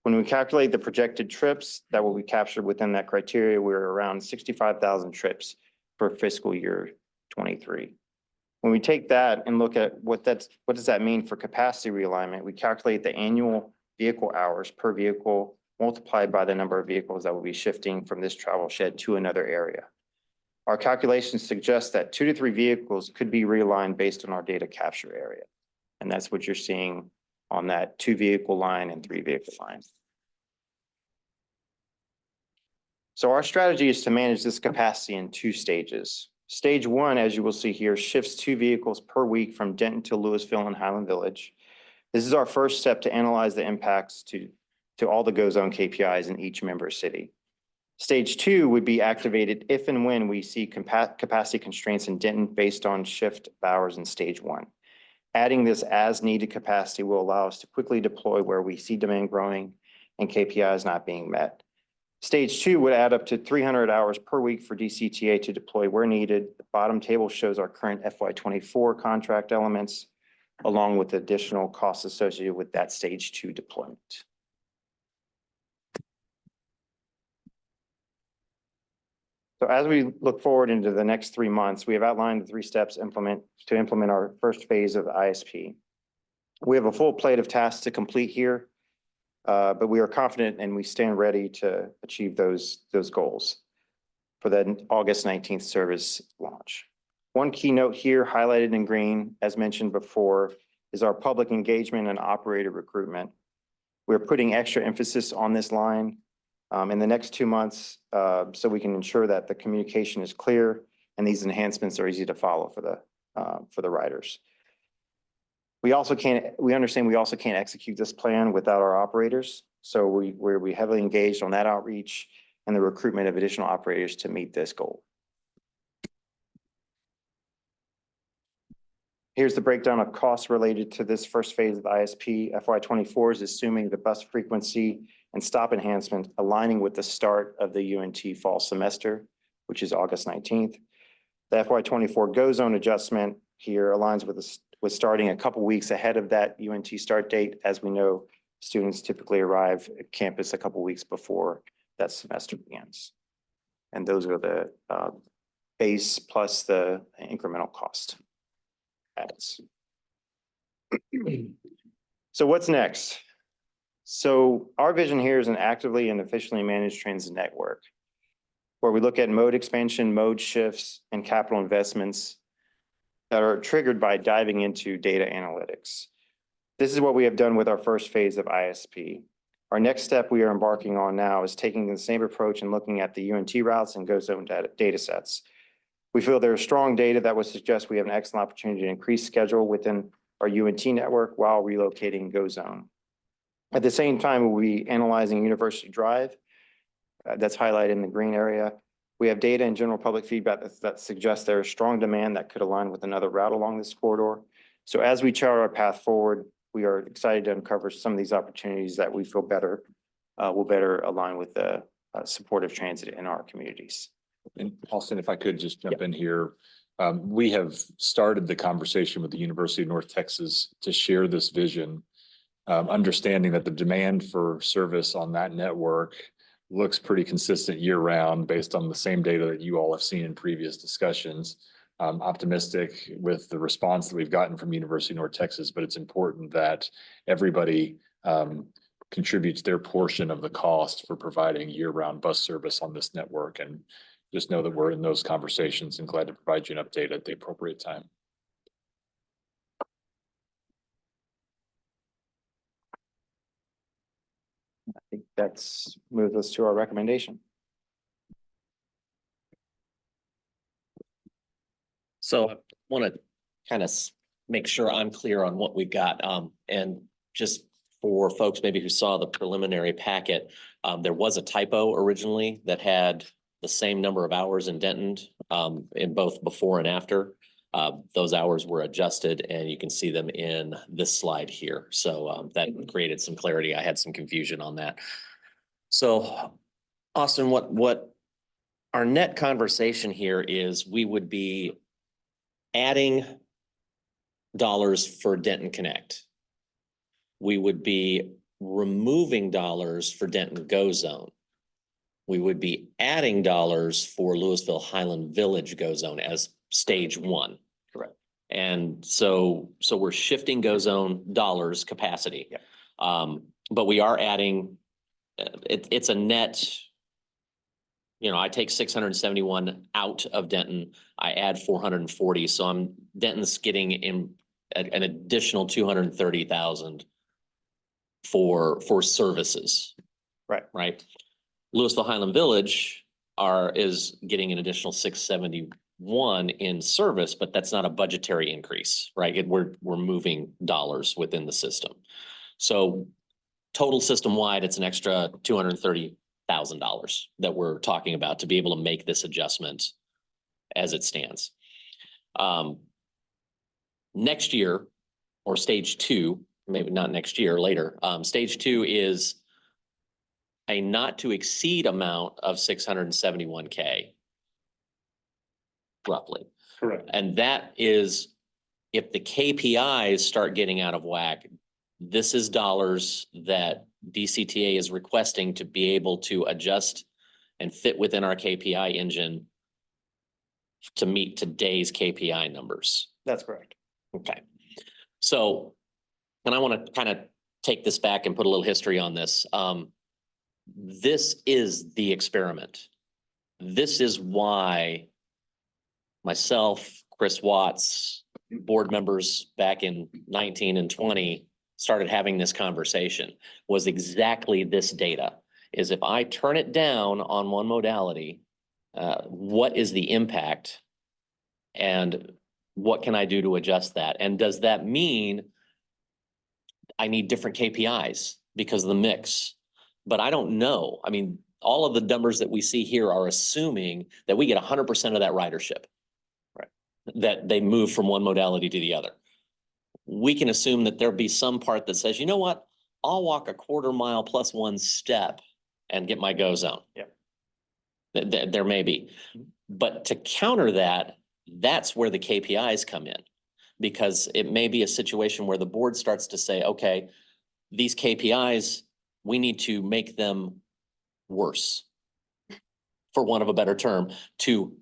When we calculate the projected trips that will be captured within that criteria, we're around 65,000 trips for fiscal year 23. When we take that and look at what does that mean for capacity realignment, we calculate the annual vehicle hours per vehicle multiplied by the number of vehicles that will be shifting from this travel shed to another area. Our calculations suggest that 2 to 3 vehicles could be realigned based on our data capture area. And that's what you're seeing on that 2 vehicle line and 3 vehicle lines. So our strategy is to manage this capacity in 2 stages. Stage 1, as you will see here, shifts 2 vehicles per week from Denton to Louisville and Highland Village. This is our first step to analyze the impacts to all the Go Zone KPIs in each member city. Stage 2 would be activated if and when we see capacity constraints in Denton based on shift hours in stage 1. Adding this as needed capacity will allow us to quickly deploy where we see demand growing and KPIs not being met. Stage two would add up to 300 hours per week for DCTA to deploy where needed. The bottom table shows our current FY24 contract elements, along with additional costs associated with that stage two deployment. So as we look forward into the next 3 months, we have outlined the 3 steps to implement our first phase of the ISP. We have a full plate of tasks to complete here, but we are confident and we stand ready to achieve those goals for the August 19th service launch. One key note here highlighted in green, as mentioned before, is our public engagement and operator recruitment. We're putting extra emphasis on this line in the next 2 months, so we can ensure that the communication is clear and these enhancements are easy to follow for the riders. We understand we also can't execute this plan without our operators. So we're heavily engaged on that outreach and the recruitment of additional operators to meet this goal. Here's the breakdown of costs related to this first phase of the ISP. FY24 is assuming the bus frequency and stop enhancement aligning with the start of the UNT fall semester, which is August 19th. The FY24 GO zone adjustment here aligns with starting a couple weeks ahead of that UNT start date. As we know, students typically arrive at campus a couple weeks before that semester begins. And those are the base plus the incremental cost adds. So what's next? So our vision here is an actively and efficiently managed transit network where we look at mode expansion, mode shifts, and capital investments that are triggered by diving into data analytics. This is what we have done with our first phase of ISP. Our next step we are embarking on now is taking the same approach and looking at the UNT routes and GO zone data sets. We feel there is strong data that would suggest we have an excellent opportunity to increase schedule within our UNT network while relocating GO zone. At the same time, we'll be analyzing University Drive. That's highlighted in the green area. We have data and general public feedback that suggests there is strong demand that could align with another route along this corridor. So as we chart our path forward, we are excited to uncover some of these opportunities that we feel will better align with the supportive transit in our communities. And Austin, if I could just jump in here. We have started the conversation with the University of North Texas to share this vision, understanding that the demand for service on that network looks pretty consistent year round based on the same data that you all have seen in previous discussions. Optimistic with the response that we've gotten from University of North Texas, but it's important that everybody contributes their portion of the cost for providing year-round bus service on this network. And just know that we're in those conversations and glad to provide you an update at the appropriate time. I think that's moved us to our recommendation. So I want to kind of make sure I'm clear on what we've got. And just for folks maybe who saw the preliminary packet, there was a typo originally that had the same number of hours in Denton in both before and after. Those hours were adjusted and you can see them in this slide here. So that created some clarity. I had some confusion on that. So Austin, what our net conversation here is we would be adding dollars for Denton Connect. We would be removing dollars for Denton GO Zone. We would be adding dollars for Louisville Highland Village GO Zone as stage one. Correct. And so we're shifting GO Zone dollars capacity. Yeah. But we are adding, it's a net, I take 671 out of Denton, I add 440. So Denton's getting in an additional 230,000 for services. Right. Right. Louisville Highland Village is getting an additional 671 in service, but that's not a budgetary increase, right? We're moving dollars within the system. So total system wide, it's an extra $230,000 that we're talking about to be able to make this adjustment as it stands. Next year, or stage two, maybe not next year, later, stage two is a not to exceed amount of 671K. Roughly. Correct. And that is, if the KPIs start getting out of whack, this is dollars that DCTA is requesting to be able to adjust and fit within our KPI engine to meet today's KPI numbers. That's correct. Okay. So, and I want to kind of take this back and put a little history on this. This is the experiment. This is why myself, Chris Watts, board members back in 19 and 20 started having this conversation, was exactly this data. Is if I turn it down on one modality, what is the impact? And what can I do to adjust that? And does that mean I need different KPIs because of the mix? But I don't know. I mean, all of the numbers that we see here are assuming that we get 100% of that ridership. Right. That they move from one modality to the other. We can assume that there'll be some part that says, you know what, I'll walk a quarter mile plus one step and get my go zone. Yeah. There may be. But to counter that, that's where the KPIs come in. Because it may be a situation where the board starts to say, okay, these KPIs, we need to make them worse, for want of a better term, to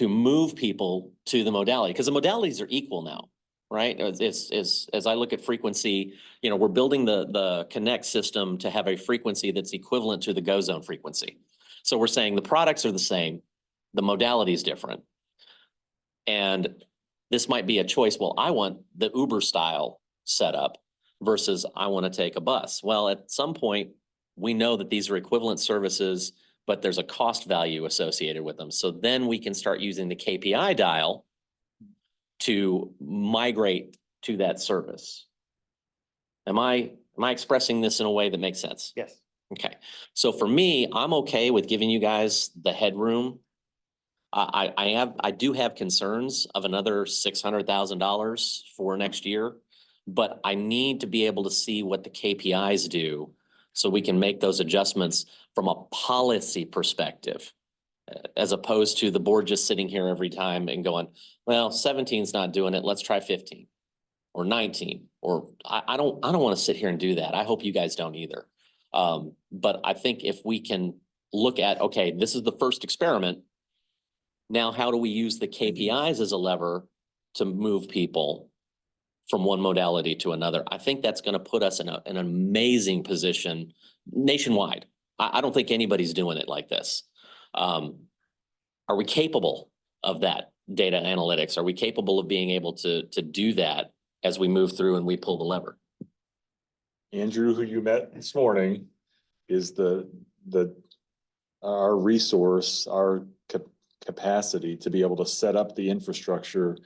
move people to the modality, because the modalities are equal now, right? It's as I look at frequency, you know, we're building the Connect system to have a frequency that's equivalent to the Go Zone frequency. So we're saying the products are the same, the modality is different. And this might be a choice. Well, I want the Uber style setup versus I want to take a bus. Well, at some point, we know that these are equivalent services, but there's a cost value associated with them. So then we can start using the KPI dial to migrate to that service. Am I expressing this in a way that makes sense? Yes. Okay. So for me, I'm okay with giving you guys the headroom. I do have concerns of another $600,000 for next year, but I need to be able to see what the KPIs do so we can make those adjustments from a policy perspective, as opposed to the board just sitting here every time and going, well, 17's not doing it. Let's try 15 or 19, or I don't want to sit here and do that. I hope you guys don't either. But I think if we can look at, okay, this is the first experiment. Now, how do we use the KPIs as a lever to move people from one modality to another? I think that's going to put us in an amazing position nationwide. I don't think anybody's doing it like this. Are we capable of that data analytics? Are we capable of being able to do that as we move through and we pull the lever? Andrew, who you met this morning, is our resource, our capacity to be able to set up the infrastructure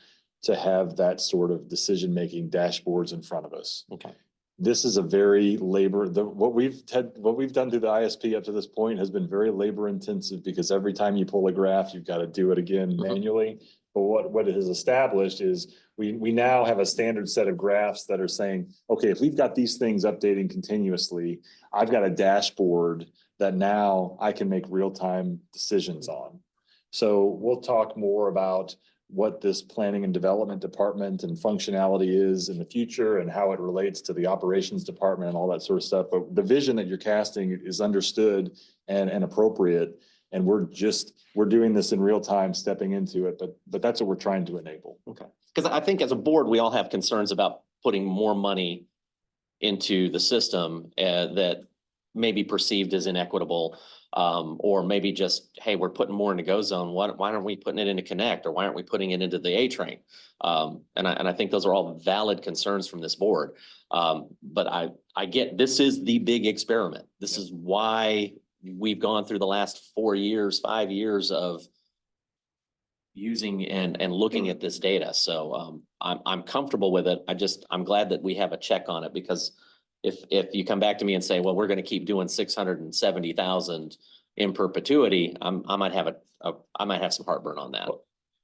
to have that sort of decision-making dashboards in front of us. Okay. This is a very what we've done through the ISP up to this point has been very labor intensive, because every time you pull a graph, you've got to do it again manually. But what it has established is we now have a standard set of graphs that are saying, okay, if we've got these things updating continuously, I've got a dashboard that now I can make real-time decisions on. So we'll talk more about what this planning and development department and functionality is in the future and how it relates to the operations department and all that sort of stuff. But the vision that you're casting is understood and appropriate. And we're doing this in real time, stepping into it, but that's what we're trying to enable. Okay. Because I think as a board, we all have concerns about putting more money into the system that may be perceived as inequitable. Or maybe just, hey, we're putting more into Go Zone. Why aren't we putting it into Connect, or why aren't we putting it into the A train? And I think those are all valid concerns from this board. But I get, this is the big experiment. This is why we've gone through the last 4 years, 5 years of using and looking at this data. So I'm comfortable with it. I'm glad that we have a check on it, because if you come back to me and say, well, we're going to keep doing 670,000 in perpetuity, I might have some heartburn on that.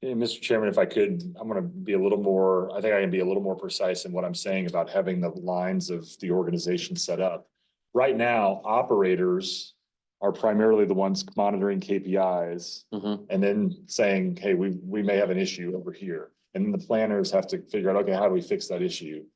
And Mr. Chairman, if I could, I'm going to be a little more, I think I can be a little more precise in what I'm saying about having the lines of the organization set up. Right now, operators are primarily the ones monitoring KPIs Mhm. and then saying, hey, we may have an issue over here. And then the planners have to figure out, okay, how do we fix that issue?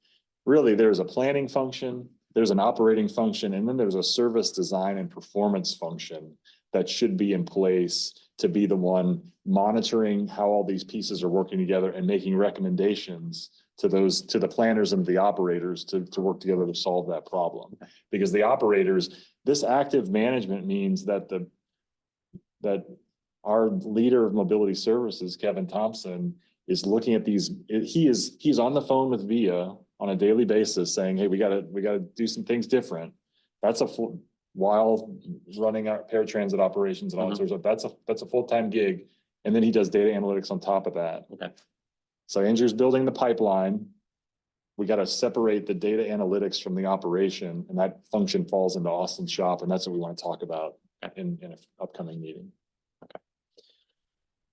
Really, there's a planning function, there's an operating function, and then there's a service design and performance function that should be in place to be the one monitoring how all these pieces are working together and making recommendations to the planners and the operators to work together to solve that problem. Because the operators, this active management means that that our leader of mobility services, Kevin Thompson, is looking at these, he's on the phone with VIA on a daily basis saying, hey, we gotta do some things different. That's while running our paratransit operations and all that sort of stuff, that's a full-time gig. And then he does data analytics on top of that. Okay. So Andrew's building the pipeline. We got to separate the data analytics from the operation, and that function falls into Austin's shop, and that's what we want to talk about in an upcoming meeting.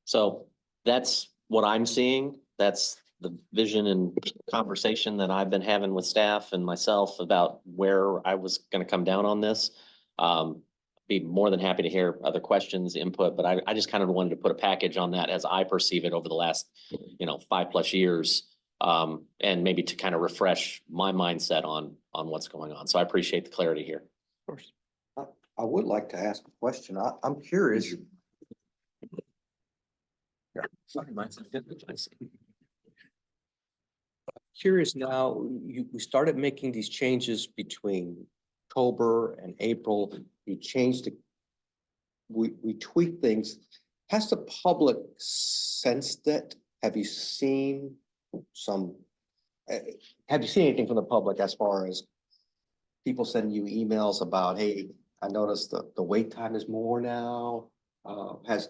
So that's what I'm seeing. That's the vision and conversation that I've been having with staff and myself about where I was gonna come down on this. Be more than happy to hear other questions, input, but I just kind of wanted to put a package on that as I perceive it over the last, 5+ years. And maybe to kind of refresh my mindset on what's going on. So I appreciate the clarity here. Of course. I would like to ask a question. I'm curious. Sorry, mine's not good. Curious now, we started making these changes between October and April. You changed we tweaked things. Has the public sensed that? Have you seen anything from the public as far as people sending you emails about, hey, I noticed the wait time is more now? Has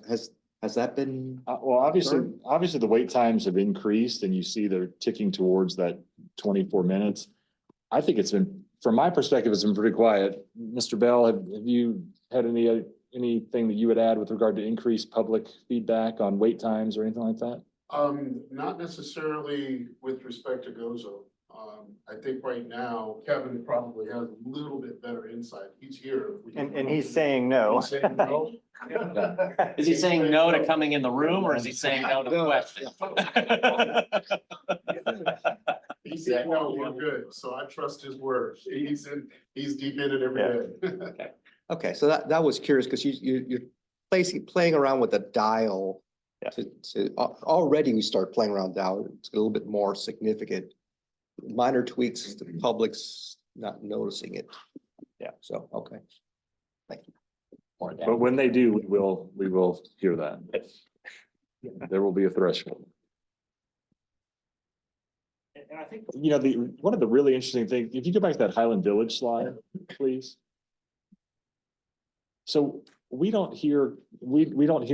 that been? Well, obviously the wait times have increased and you see they're ticking towards that 24 minutes. I think it's been, from my perspective, it's been pretty quiet. Mr. Bell, have you had anything that you would add with regard to increased public feedback on wait times or anything like that? Not necessarily with respect to Gozo. I think right now Kevin probably has a little bit better insight. He's here. And he's saying no. He's saying no. Is he saying no to coming in the room or is he saying no to the question? He said, no, we're good. So I trust his word. He's deep in it every day. Okay, so that was curious because you're playing around with the dial. Already we start playing around dial. It's a little bit more significant. Minor tweaks, the public's not noticing it. Yeah. So, okay. Thank you. But when they do, we will hear that. There will be a threshold. And I think, one of the really interesting things, if you go back to that Highland Village slide, please. So we don't hear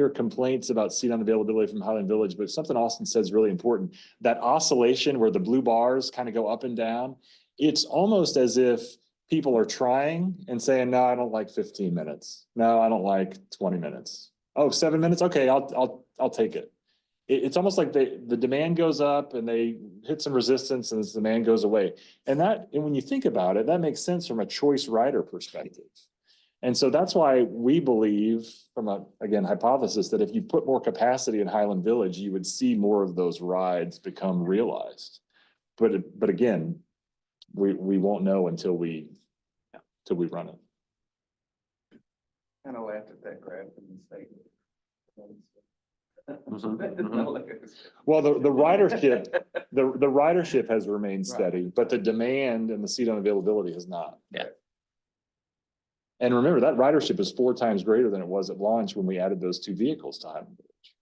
complaints about seat unavailability from Highland Village, but something Austin says is really important. That oscillation where the blue bars kind of go up and down, it's almost as if people are trying and saying, no, I don't like 15 minutes. No, I don't like 20 minutes. Oh, 7 minutes. Okay, I'll take it. It's almost like the demand goes up and they hit some resistance and the demand goes away. And when you think about it, that makes sense from a choice rider perspective. And so that's why we believe, from a, again, hypothesis, that if you put more capacity in Highland Village, you would see more of those rides become realized. But again, we won't know until we run it. Kind of laughed at that graph in the statement. Well, the ridership has remained steady, but the demand and the seat unavailability has not. Yeah. And remember, that ridership is 4 times greater than it was at launch when we added those 2 vehicles to Highland Village.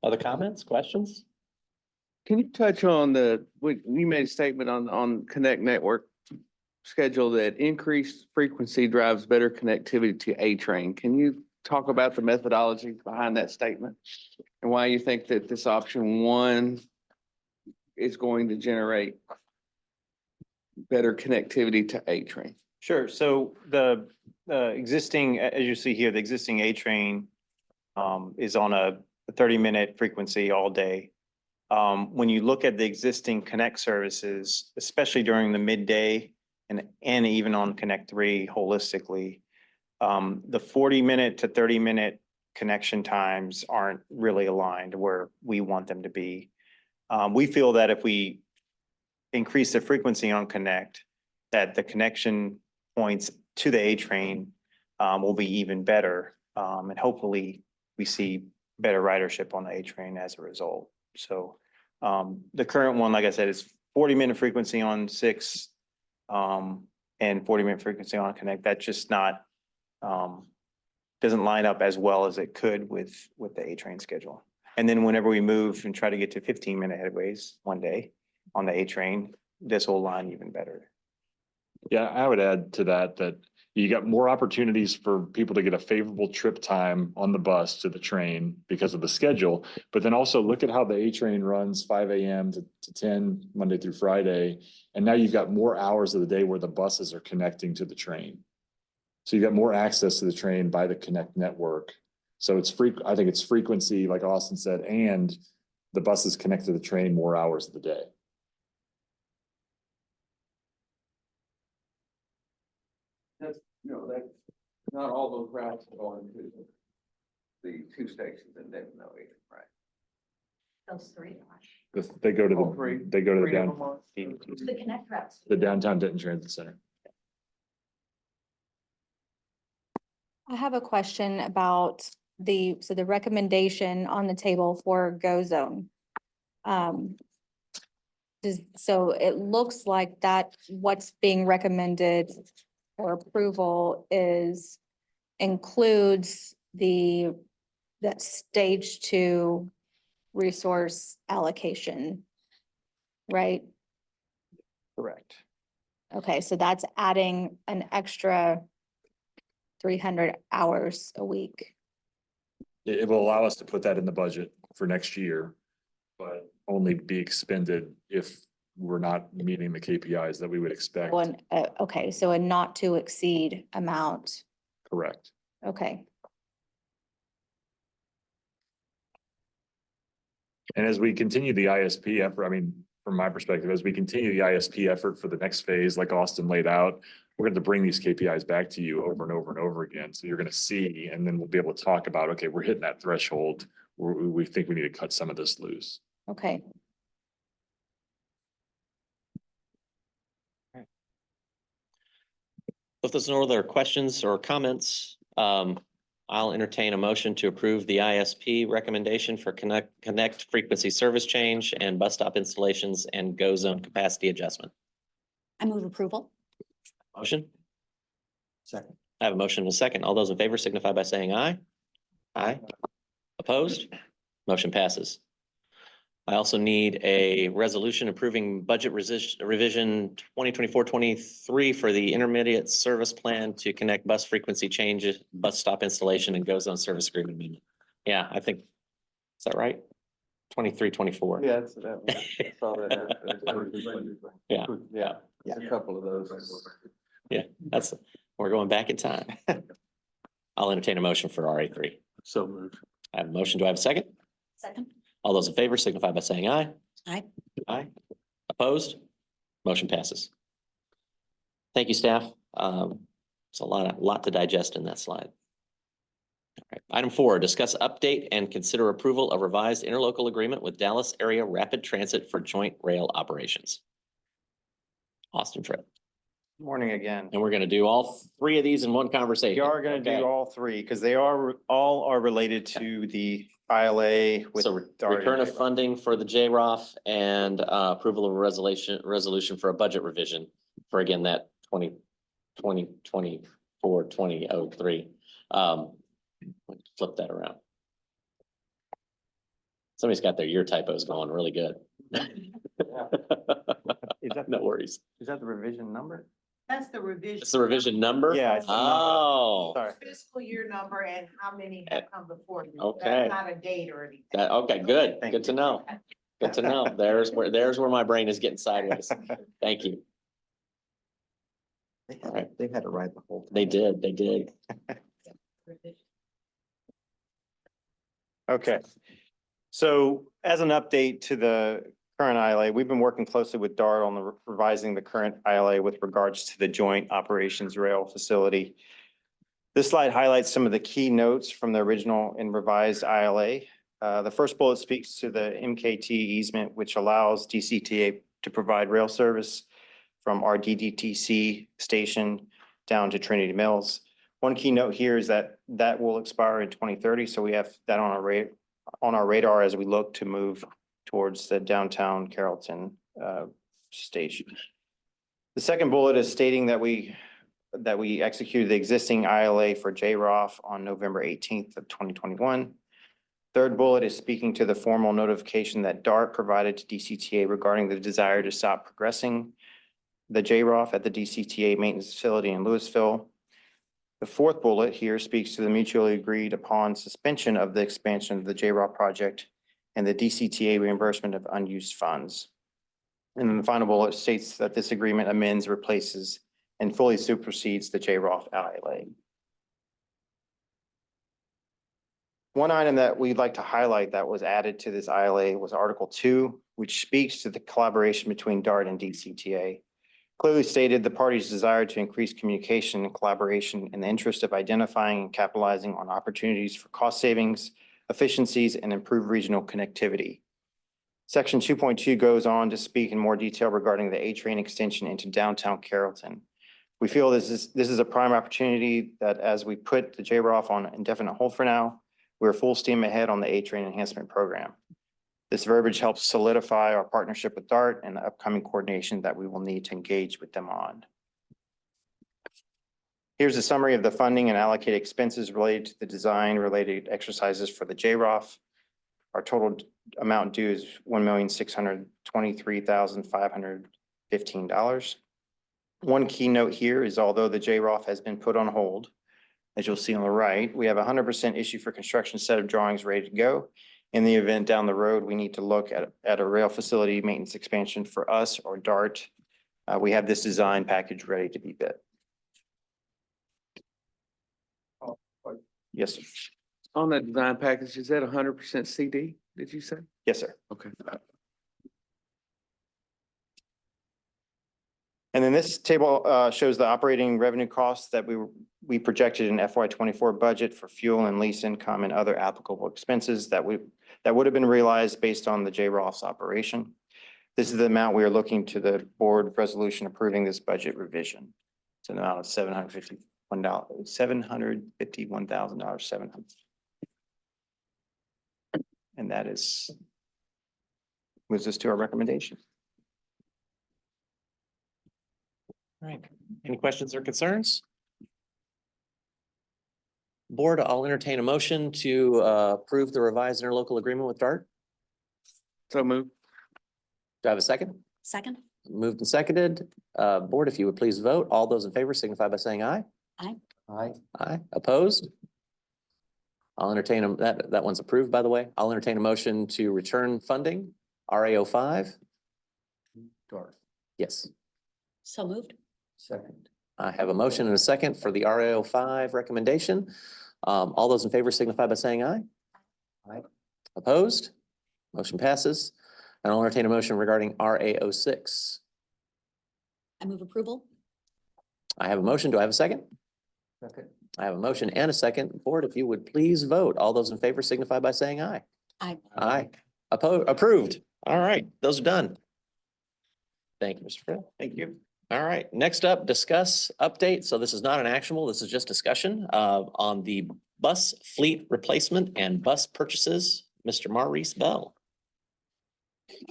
Other comments, questions? Can you touch on we made a statement on Connect Network schedule that increased frequency drives better connectivity to A-Train. Can you talk about the methodology behind that statement? And why you think that this option 1 is going to generate better connectivity to A-Train? Sure. So the existing, as you see here, the existing A-Train is on a 30-minute frequency all day. When you look at the existing Connect services, especially during the midday and even on Connect 3 holistically. The 40-minute to 30-minute connection times aren't really aligned where we want them to be. We feel that if we increase the frequency on Connect, that the connection points to the A train will be even better. And hopefully we see better ridership on the A train as a result. So the current one, like I said, is 40-minute frequency on 6 and 40-minute frequency on Connect. That's just not doesn't line up as well as it could with the A train schedule. And then whenever we move and try to get to 15-minute headways one day on the A train, this will line even better. Yeah, I would add to that, that you got more opportunities for people to get a favorable trip time on the bus to the train because of the schedule. But then also look at how the A train runs 5 a.m. to 10 Monday through Friday. And now you've got more hours of the day where the buses are connecting to the train. So you've got more access to the train by the Connect network. So it's I think it's frequency, like Austin said, and the buses connect to the train more hours of the day. That's, that, not all those routes are going to the 2 stations in Denton, either, right? Those three. They go to All three? the, they go to the Three of down, them are? The Connect routes. the downtown Denton Transit Center. I have a question about the recommendation on the table for Go Zone. So it looks like that what's being recommended for approval includes that stage 2 resource allocation, right? Correct. Okay, so that's adding an extra 300 hours a week. It will allow us to put that in the budget for next year, but only be expended if we're not meeting the KPIs that we would expect. Okay, so a not to exceed amount. Correct. Okay, And as we continue the ISP effort, I mean, from my perspective, as we continue the ISP effort for the next phase, like Austin laid out, we're going to bring these KPIs back to you over and over and over again. So you're going to see, and then we'll be able to talk about, okay, we're hitting that threshold where we think we need to cut some of this loose. okay. If there's no other questions or comments, I'll entertain a motion to approve the ISP recommendation for Connect frequency service change and bus stop installations and Go Zone capacity adjustment. I move approval. Motion? Second. I have a motion and a second. All those in favor signify by saying aye. Aye. Opposed? Motion passes. I also need a resolution approving budget revision 2024-23 for the intermediate service plan to connect bus frequency changes, bus stop installation and Go Zone service agreement amendment. Yeah, I think, is that right? 23-24. Yeah, that's that one. I saw that. Yeah. Yeah, a couple of those. That's, we're going back in time. I'll entertain a motion for RA3. So moved. I have a motion. Do I have a second? Second. All those in favor signify by saying aye. Aye. Aye. Opposed? Motion passes. Thank you, staff. It's a lot to digest in that slide. All right. Item 4, discuss update and consider approval of revised interlocal agreement with Dallas Area Rapid Transit for joint rail operations. Austin Trip. Morning again. And we're going to do all 3 of these in one conversation. We are going to Okay. do all 3 because they are all related to the ILA with. So return of funding for the JROF and approval of a resolution for a budget revision for, again, that 2024-2003. Flip that around. Somebody's got their year typos going really good. No worries. Is that the revision number? That's the revision. It's the revision number? Yeah, it's the number. Oh, Sorry. Fiscal year number and how many have come before you. Okay. That's not a date or anything. okay, good. Thank Good to you. know. Good to know. There's where my brain is getting sideways. Thank you. They All right. they've had to write the whole. time. They did. Okay. So as an update to the current ILA. We've been working closely with DART on the revising the current ILA with regards to the Joint Operations Rail Facility. This slide highlights some of the key notes from the original and revised ILA. The first bullet speaks to the MKT easement, which allows DCTA to provide rail service from our DDTC station down to Trinity Mills. One key note here is that that will expire in 2030, so we have that on our radar as we look to move towards the downtown Carrollton station. The second bullet is stating that we executed the existing ILA for JROF on November 18th of 2021. Third bullet is speaking to the formal notification that DART provided to DCTA regarding the desire to stop progressing the JROF at the DCTA maintenance facility in Louisville. The fourth bullet here speaks to the mutually agreed upon suspension of the expansion of the JROF project and the DCTA reimbursement of unused funds. And then the final bullet states that this agreement amends, replaces, and fully supersedes the JROF ILA. One item that we'd like to highlight that was added to this ILA was Article 2, which speaks to the collaboration between DART and DCTA. Clearly stated the parties' desire to increase communication and collaboration in the interest of identifying and capitalizing on opportunities for cost savings, efficiencies, and improved regional connectivity. Section 2.2 goes on to speak in more detail regarding the A-train extension into downtown Carrollton. We feel this is a prime opportunity that as we put the JROF on indefinite hold for now, we're full steam ahead on the A-train enhancement program. This verbiage helps solidify our partnership with DART and the upcoming coordination that we will need to engage with them on. Here's a summary of the funding and allocated expenses related to the design-related exercises for the JROF. Our total amount due is $1,623,515. One key note here is although the JROF has been put on hold, as you'll see on the right, we have 100% issue for construction set of drawings ready to go. In the event down the road, we need to look at a rail facility maintenance expansion for us or DART. We have this design package ready to be bid. Yes, sir. On that design package, is that 100% CD, did you say? Yes, sir. Okay. And then this table shows the operating revenue costs that we projected in FY24 budget for fuel and lease income and other applicable expenses that would have been realized based on the JROF's operation. This is the amount we are looking to the board resolution approving this budget revision. It's an amount of $751,700. And that moves us to our recommendation. All right, any questions or concerns? Board, I'll entertain a motion to approve the revised interlocal agreement with DART. So move. Do I have a second? Second? Moved and seconded. Board, if you would please vote. All those in favor signify by saying aye. Aye. Aye. Aye. Opposed? I'll entertain that one's approved, by the way. I'll entertain a motion to return funding, RAO 5. DART. Yes. So moved. Second. I have a motion and a second for the RAO 5 recommendation. All those in favor signify by saying aye. Aye. Opposed? Motion passes. And I'll entertain a motion regarding RAO 6. I move approval. I have a motion. Do I have a second? Second. I have a motion and a second. Board, if you would please vote. All those in favor signify by saying aye. Aye. Aye. Approved. All right, those are done. Thank you, Mr. Frill. Thank you. All right, next up, discuss update. So this is not an actionable, this is just discussion on the bus fleet replacement and bus purchases. Mr. Maurice Bell.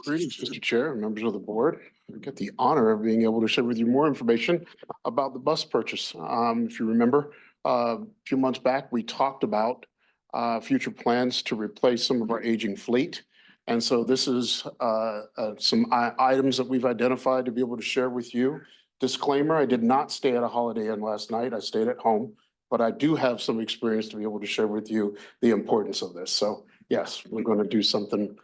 Greetings, Mr. Chair and members of the board. I get the honor of being able to share with you more information about the bus purchase. If you remember, a few months back, we talked about future plans to replace some of our aging fleet. And so this is some items that we've identified to be able to share with you. Disclaimer, I did not stay at a Holiday Inn last night. I stayed at home, but I do have some experience to be able to share with you the importance of this. So yes, we're going to do something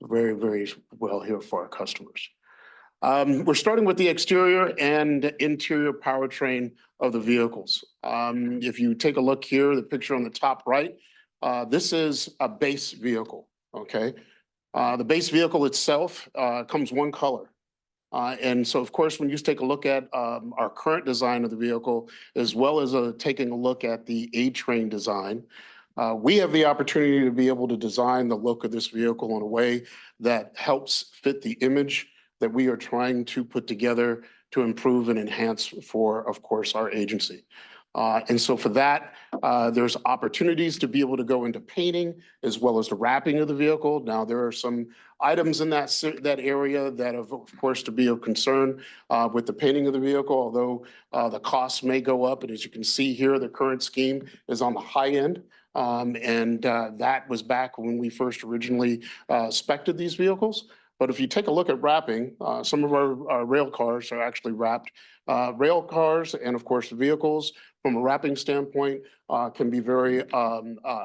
very, very well here for our customers. We're starting with the exterior and interior powertrain of the vehicles. If you take a look here, the picture on the top right, this is a base vehicle, okay? The base vehicle itself comes one color. And so, of course, when you take a look at our current design of the vehicle, as well as taking a look at the A-Train design, we have the opportunity to be able to design the look of this vehicle in a way that helps fit the image that we are trying to put together to improve and enhance for, of course, our agency. And so for that, there's opportunities to be able to go into painting as well as the wrapping of the vehicle. Now, there are some items in that area that of course to be of concern with the painting of the vehicle, although the costs may go up. And as you can see here, the current scheme is on the high end. That was back when we first originally spec'd these vehicles. But if you take a look at wrapping, some of our rail cars are actually wrapped. Rail cars and of course vehicles from a wrapping standpoint can be very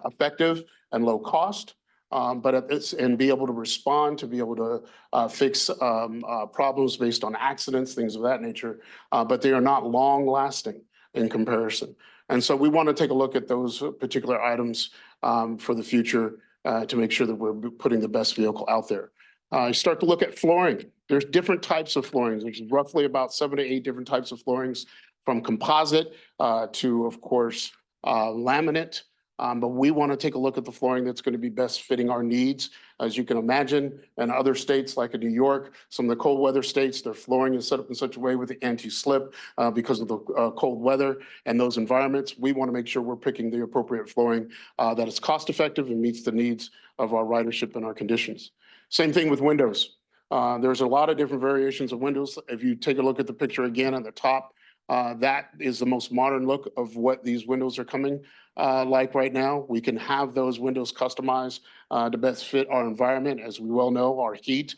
effective and low cost. And be able to respond, to be able to fix problems based on accidents, things of that nature. But they are not long lasting in comparison. And so we want to take a look at those particular items for the future to make sure that we're putting the best vehicle out there. You start to look at flooring. There's different types of floorings. There's roughly about 7 to 8 different types of floorings, from composite to, of course, laminate. But we want to take a look at the flooring that's going to be best fitting our needs. As you can imagine, in other states like in New York, some of the cold weather states, their flooring is set up in such a way with the anti-slip because of the cold weather and those environments. We want to make sure we're picking the appropriate flooring that is cost effective and meets the needs of our ridership and our conditions. Same thing with windows. There's a lot of different variations of windows. If you take a look at the picture again on the top, that is the most modern look of what these windows are coming like right now. We can have those windows customized to best fit our environment. As we well know, our heat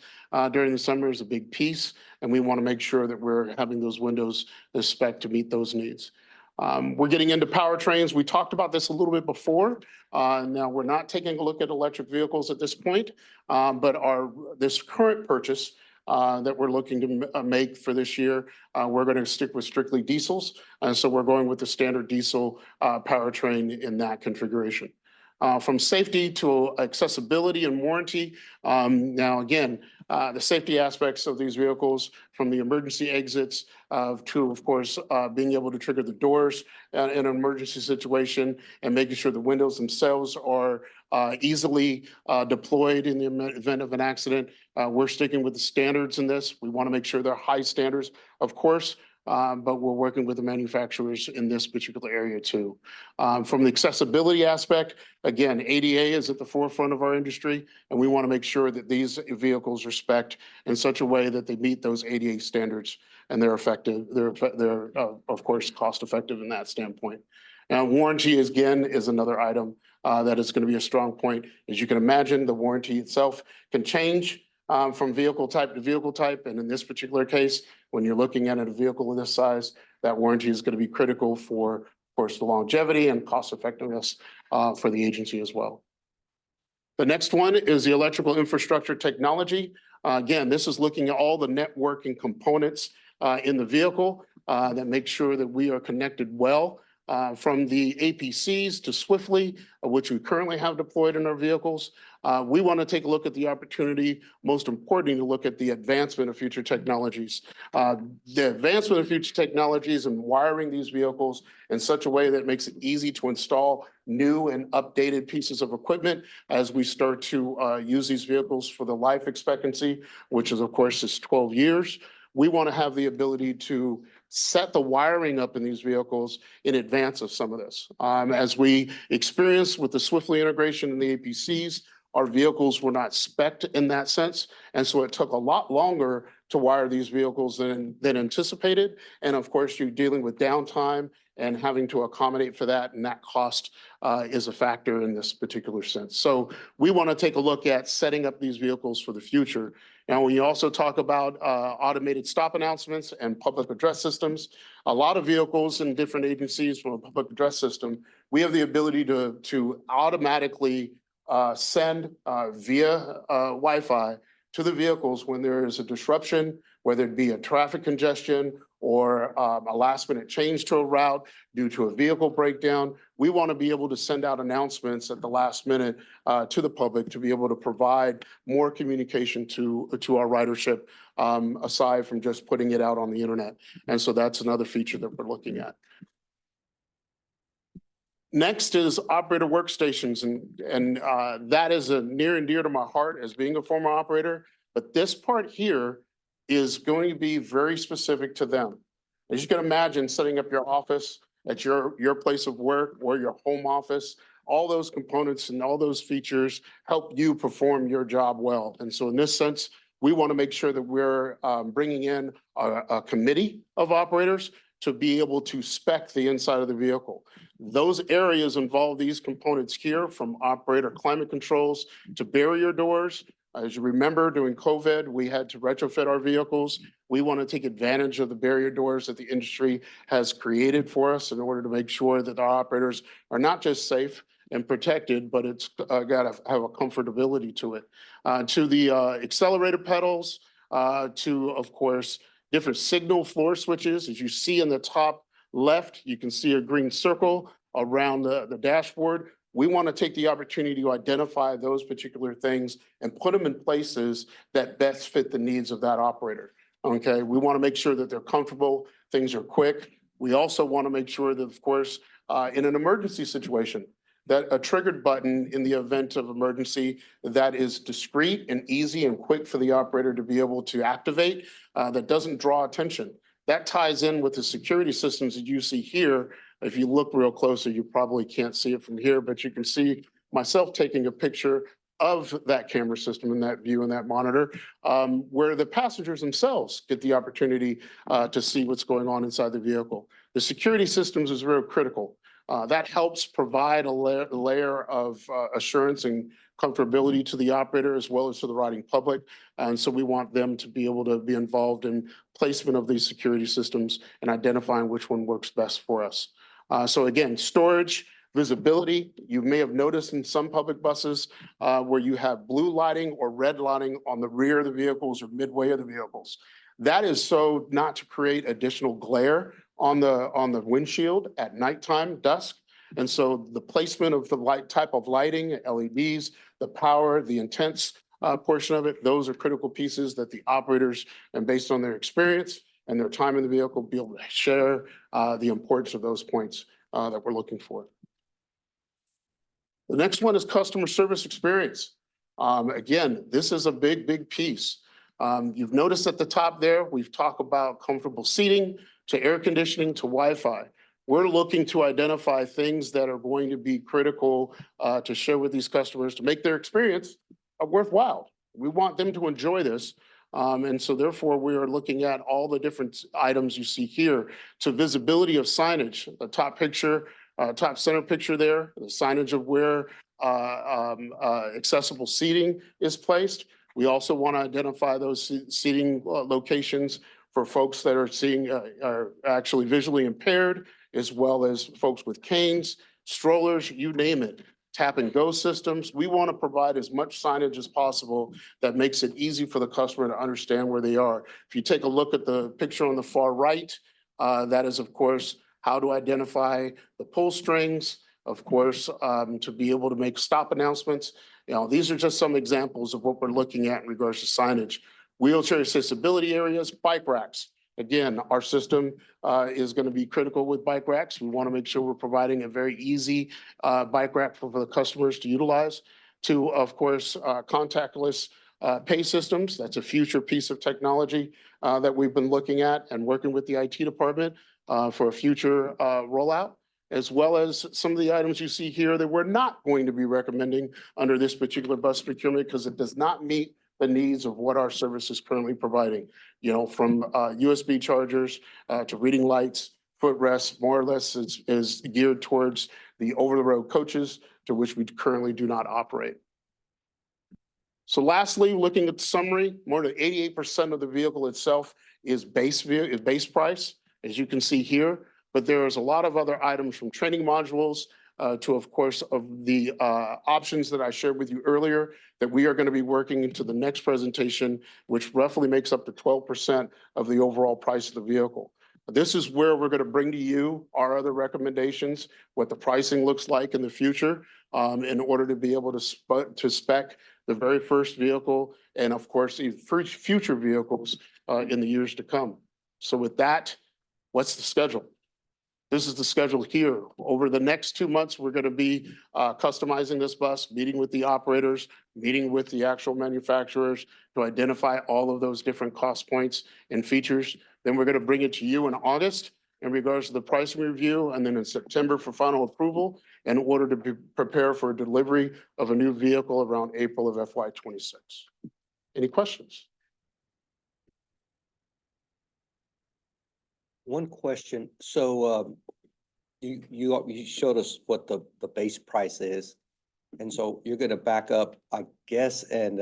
during the summer is a big piece, and we want to make sure that we're having those windows spec to meet those needs. We're getting into powertrains. We talked about this a little bit before. Now, we're not taking a look at electric vehicles at this point, but this current purchase that we're looking to make for this year, we're going to stick with strictly diesels. And so we're going with the standard diesel powertrain in that configuration. From safety to accessibility and warranty. Now, again, the safety aspects of these vehicles, from the emergency exits to, of course, being able to trigger the doors in an emergency situation, and making sure the windows themselves are easily deployed in the event of an accident. We're sticking with the standards in this. We want to make sure they're high standards, of course. But we're working with the manufacturers in this particular area too. From the accessibility aspect, again, ADA is at the forefront of our industry, and we want to make sure that these vehicles are spec'd in such a way that they meet those ADA standards and they're effective. They're of course, cost effective in that standpoint. Now, warranty is another item that is going to be a strong point. As you can imagine, the warranty itself can change from vehicle type to vehicle type. And in this particular case, when you're looking at a vehicle of this size, that warranty is going to be critical for, of course, the longevity and cost effectiveness for the agency as well. The next one is the electrical infrastructure technology. Again, this is looking at all the networking components in the vehicle that make sure that we are connected well. From the APCs to Swiftly, which we currently have deployed in our vehicles. We want to take a look at the opportunity, most importantly, to look at the advancement of future technologies. The advancement of future technologies and wiring these vehicles in such a way that makes it easy to install new and updated pieces of equipment as we start to use these vehicles for the life expectancy, which is, of course, is 12 years. We want to have the ability to set the wiring up in these vehicles in advance of some of this. As we experienced with the Swiftly integration in the APCs, our vehicles were not spec'd in that sense. And so it took a lot longer to wire these vehicles than anticipated. And of course, you're dealing with downtime and having to accommodate for that. And that cost is a factor in this particular sense. So we want to take a look at setting up these vehicles for the future. Now, when you also talk about automated stop announcements and public address systems, a lot of vehicles in different agencies from a public address system, we have the ability to automatically send via Wi-Fi to the vehicles when there is a disruption, whether it be a traffic congestion or a last minute change to a route due to a vehicle breakdown. We want to be able to send out announcements at the last minute to the public to be able to provide more communication to our ridership aside from just putting it out on the internet. And so that's another feature that we're looking at. Next is operator workstations, and that is a near and dear to my heart as being a former operator. But this part here is going to be very specific to them. As you can imagine, setting up your office at your place of work or your home office, all those components and all those features help you perform your job well. And so in this sense, we want to make sure that we're bringing in a committee of operators to be able to spec the inside of the vehicle. Those areas involve these components here, from operator climate controls to barrier doors. As you remember, during COVID, we had to retrofit our vehicles. We want to take advantage of the barrier doors that the industry has created for us in order to make sure that our operators are not just safe and protected, but it's got to have a comfortability to it. To the accelerator pedals, to, of course, different signal floor switches. As you see in the top left, you can see a green circle around the dashboard. We want to take the opportunity to identify those particular things and put them in places that best fit the needs of that operator. Okay, we want to make sure that they're comfortable, things are quick. We also want to make sure that, of course, in an emergency situation, that a triggered button in the event of emergency that is discreet and easy and quick for the operator to be able to activate, that doesn't draw attention. That ties in with the security systems that you see here. If you look real closer, you probably can't see it from here, but you can see myself taking a picture of that camera system and that view and that monitor, where the passengers themselves get the opportunity to see what's going on inside the vehicle. The security systems is real critical. That helps provide a layer of assurance and comfortability to the operator as well as to the riding public. And so we want them to be able to be involved in placement of these security systems and identifying which one works best for us. So again, storage, visibility. You may have noticed in some public buses where you have blue lighting or red lighting on the rear of the vehicles or midway of the vehicles. That is so not to create additional glare on the windshield at nighttime, dusk. And so the placement of the type of lighting, LEDs, the power, the intense portion of it, those are critical pieces that the operators, and based on their experience and their time in the vehicle, be able to share the importance of those points that we're looking for. The next one is customer service experience. Again, this is a big piece. You've noticed at the top there, we've talked about comfortable seating to air conditioning to Wi-Fi. We're looking to identify things that are going to be critical to share with these customers to make their experience worthwhile. We want them to enjoy this. And so therefore, we are looking at all the different items you see here to visibility of signage. The top picture, top center picture there, the signage of where accessible seating is placed. We also want to identify those seating locations for folks that are actually visually impaired, as well as folks with canes, strollers, you name it, tap and go systems. We want to provide as much signage as possible that makes it easy for the customer to understand where they are. If you take a look at the picture on the far right, that is, of course, how to identify the pull strings, of course, to be able to make stop announcements. You know, these are just some examples of what we're looking at in regards to signage. Wheelchair accessibility areas, bike racks. Again, our system is going to be critical with bike racks. We want to make sure we're providing a very easy bike rack for the customers to utilize. To, of course, contactless pay systems. That's a future piece of technology that we've been looking at and working with the IT department for a future rollout, as well as some of the items you see here that we're not going to be recommending under this particular bus procurement because it does not meet the needs of what our service is currently providing. You know, from USB chargers to reading lights, footrests, more or less is geared towards the over-the-road coaches to which we currently do not operate. So lastly, looking at the summary, more than 88% of the vehicle itself is base price, as you can see here. But there is a lot of other items from training modules to, of course, of the options that I shared with you earlier that we are going to be working into the next presentation, which roughly makes up to 12% of the overall price of the vehicle. This is where we're going to bring to you our other recommendations, what the pricing looks like in the future, in order to be able to spec the very first vehicle and of course, future vehicles in the years to come. So with that, what's the schedule? This is the schedule here. Over the next 2 months, we're going to be customizing this bus, meeting with the operators, meeting with the actual manufacturers to identify all of those different cost points and features. Then we're going to bring it to you in August in regards to the pricing review, and then in September for final approval in order to prepare for delivery of a new vehicle around April of FY '26. Any questions? One question. So you showed us what the base price is. And so you're gonna back up, I guess, and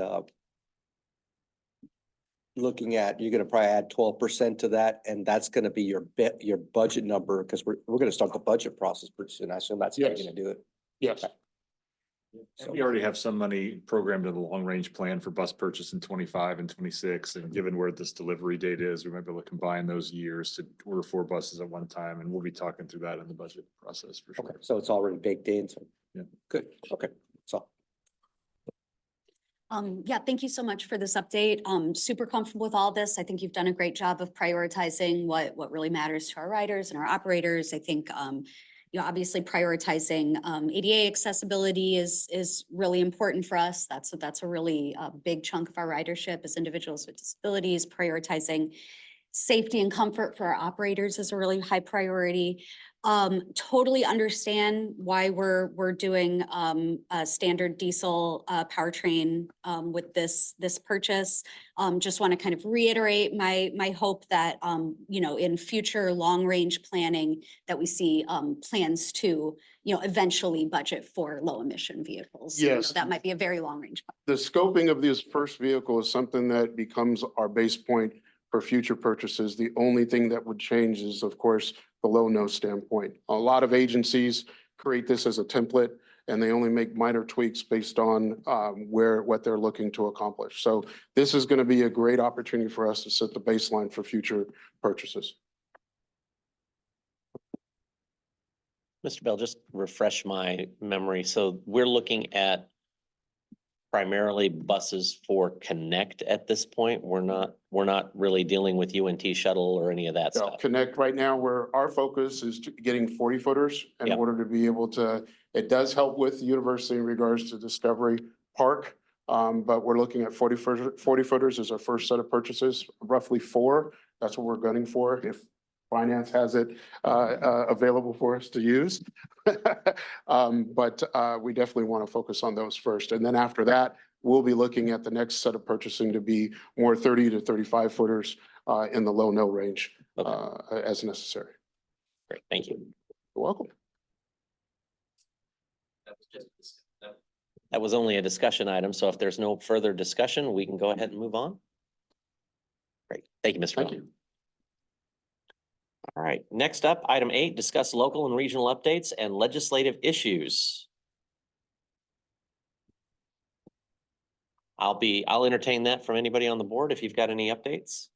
looking at, you're gonna probably add 12% to that, and that's gonna be your budget number, because we're gonna start the budget process pretty soon. I assume that's how you're Yes. gonna do it. Yes. And we already have some money programmed in the long-range plan for bus purchase in 25 and 26. And given where this delivery date is, we might be able to combine those years to order 4 buses at one time. And we'll be talking through that in the budget process for Okay, sure. so it's already baked in, so. Yeah. Good, okay, so. Yeah, thank you so much for this update. Super comfortable with all this. I think you've done a great job of prioritizing what really matters to our riders and our operators. I think, obviously prioritizing ADA accessibility is really important for us. That's a really big chunk of our ridership as individuals with disabilities. Prioritizing safety and comfort for our operators is a really high priority. Totally understand why we're doing a standard diesel powertrain with this purchase. Just want to kind of reiterate my hope that in future long range planning that we see plans to eventually budget for low emission vehicles. Yes. That might be a very long range. The scoping of this first vehicle is something that becomes our base point for future purchases. The only thing that would change is, of course, the low-no standpoint. A lot of agencies create this as a template, and they only make minor tweaks based on what they're looking to accomplish. So this is going to be a great opportunity for us to set the baseline for future purchases. Mr. Bell, just refresh my memory. So we're looking at primarily buses for Connect at this point. We're not really dealing with UNT shuttle or any of that So stuff. Connect right now, where our focus is getting 40 footers in Yep. order to be able to, it does help with the university in regards to Discovery Park. But we're looking at 40 footers as our first set of purchases, roughly 4. That's what we're gunning for. If finance has it available for us to use. But we definitely want to focus on those first. And then after that, we'll be looking at the next set of purchasing to be more 30 to 35 footers in the low-no range as necessary. Great, thank you. You're welcome. That was only a discussion item, so if there's no further discussion, we can go ahead and move on. Great, thank you, Mr. Thank Bell. you. All right, next up, item 8, discuss local and regional updates and legislative issues. I'll entertain that from anybody on the board if you've got any updates.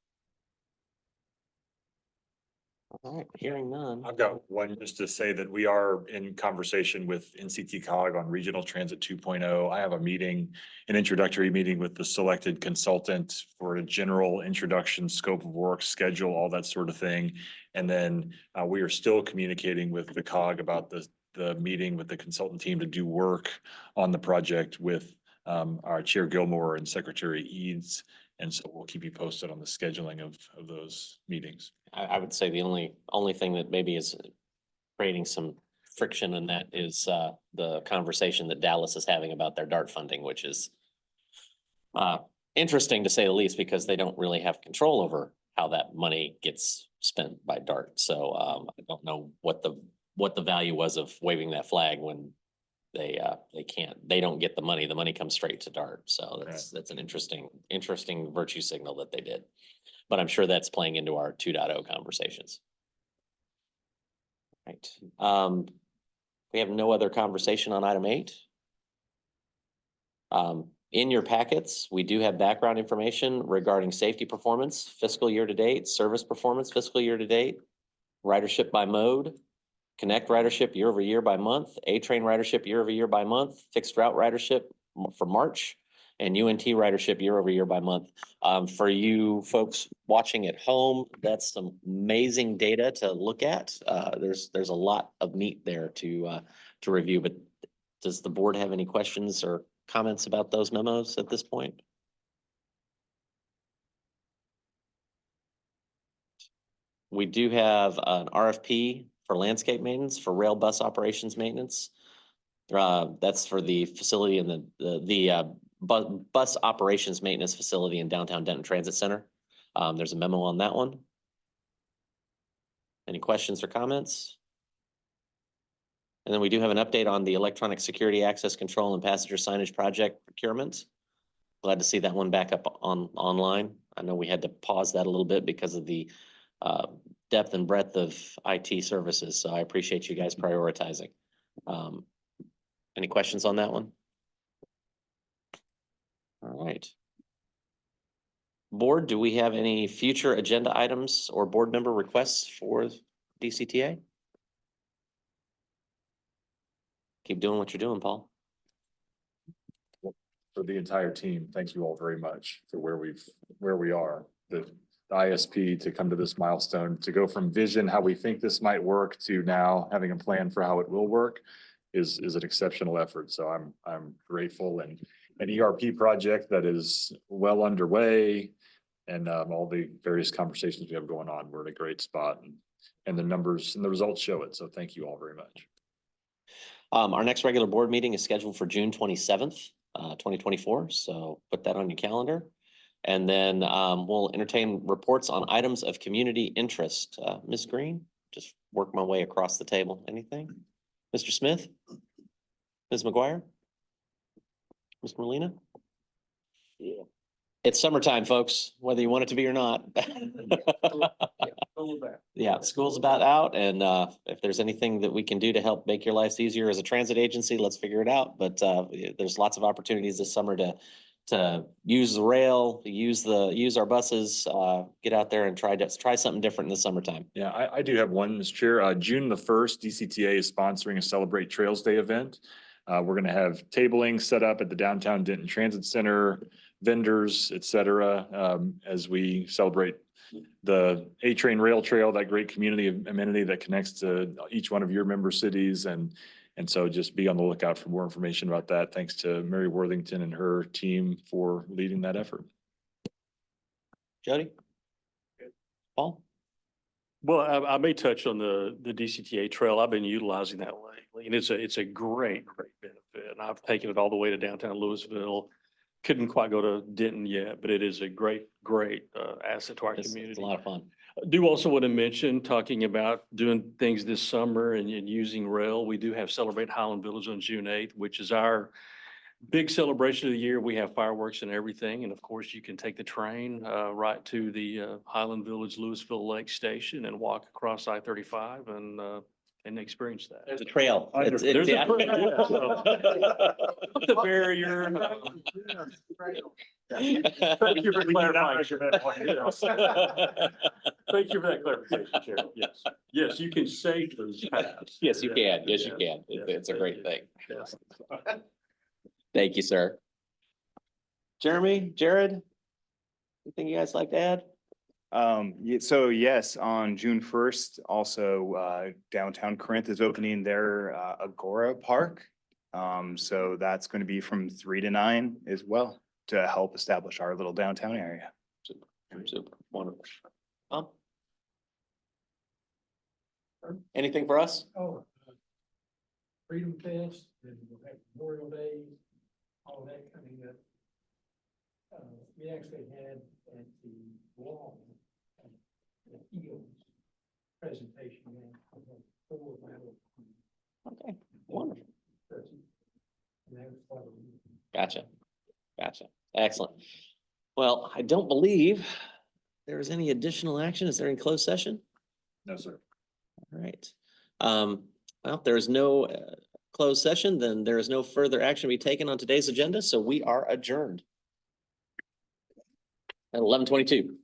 All right, hearing none. I've got one just to say that we are in conversation with NCT COG on Regional Transit 2.0. I have a meeting, an introductory meeting with the selected consultant for a general introduction, scope of work, schedule, all that sort of thing. And then we are still communicating with the COG about the meeting with the consultant team to do work on the project with our Chair Gilmore and Secretary Eads. And so we'll keep you posted on the scheduling of those meetings. I would say the only thing that maybe is creating some friction in that is the conversation that Dallas is having about their DART funding, which is interesting to say the least, because they don't really have control over how that money gets spent by DART. So I don't know what the value was of waving that flag when they don't get the money. The money comes straight to DART. So that's an interesting virtue signal that they did. But I'm sure that's playing into our 2.0 conversations. Right. We have no other conversation on item 8. In your packets, we do have background information regarding safety performance, fiscal year to date, service performance, fiscal year to date, ridership by mode, Connect ridership year over year by month, A-Train ridership year over year by month, fixed route ridership for March, and UNT ridership year over year by month. For you folks watching at home, that's some amazing data to look at. There's a lot of meat there to review, but does the board have any questions or comments about those memos at this point? We do have an RFP for landscape maintenance for rail bus operations maintenance. That's for the facility in the bus operations maintenance facility in downtown Denton Transit Center. There's a memo on that one. Any questions or comments? And then we do have an update on the electronic security access control and passenger signage project procurement. Glad to see that one back up online. I know we had to pause that a little bit because of the depth and breadth of IT services, so I appreciate you guys prioritizing. Any questions on that one? All right. Board, do we have any future agenda items or board member requests for DCTA? Keep doing what you're doing, Paul. For the entire team, thank you all very much for where we are. The ISP to come to this milestone, to go from vision, how we think this might work, to now having a plan for how it will work is an exceptional effort. So I'm grateful, and an ERP project that is well underway, and all the various conversations we have going on. We're in a great spot, and the numbers and the results show it. So thank you all very much. Our next regular board meeting is scheduled for June 27th, 2024. So put that on your calendar. And then we'll entertain reports on items of community interest. Ms. Green, just work my way across the table. Anything? Mr. Smith? Ms. McGuire? Ms. Molina? Yeah. It's summertime, folks, whether you want it to be or not. Yeah, school's about out, and if there's anything that we can do to help make your lives easier as a transit agency, let's figure it out. But there's lots of opportunities this summer to use the rail, use our buses, get out there and try something different in the summertime. Yeah, I do have one, Mr. Chair. June the 1st, DCTA is sponsoring a Celebrate Trails Day event. We're going to have tabling set up at the downtown Denton Transit Center, vendors, et cetera, as we celebrate the A-Train Rail Trail, that great community amenity that connects to each one of your member cities. And so just be on the lookout for more information about that. Thanks to Mary Worthington and her team for leading that effort. Jody? Paul? Well, I may touch on the DCTA trail. I've been utilizing that lately, and it's a great benefit. And I've taken it all the way to downtown Louisville. Couldn't quite go to Denton yet, but it is a great asset to our community. It's a lot of fun. I do also want to mention, talking about doing things this summer and using rail, we do have Celebrate Highland Village on June 8th, which is our big celebration of the year. We have fireworks and everything. And of course, you can take the train right to the Highland Village Louisville Lake Station and walk across I-35 and experience that. There's a trail. There's a trail, yeah, so. Up the barrier. Thank you for clarifying. Thank you for that clarification, Chair. Yes, yes, you can save those paths. Yes, you can. Yes, you can. It's a great thing. Thank you, sir. Jeremy, Jared, anything you guys like to add? So yes, on June 1st, also downtown Corinth is opening their Agora Park. So that's going to be from 3 to 9 as well to help establish our little downtown area. Super. Wonderful. Anything for us? Oh, Freedom Fest, and we'll have Memorial Day, all that coming up. We actually had at the wall, the Eagles presentation. Okay, wonderful. And that was part of it. Gotcha. Excellent. Well, I don't believe there is any additional action. Is there any closed session? No, sir. All right. Well, if there is no closed session, then there is no further action to be taken on today's agenda. So we are adjourned at 11:22.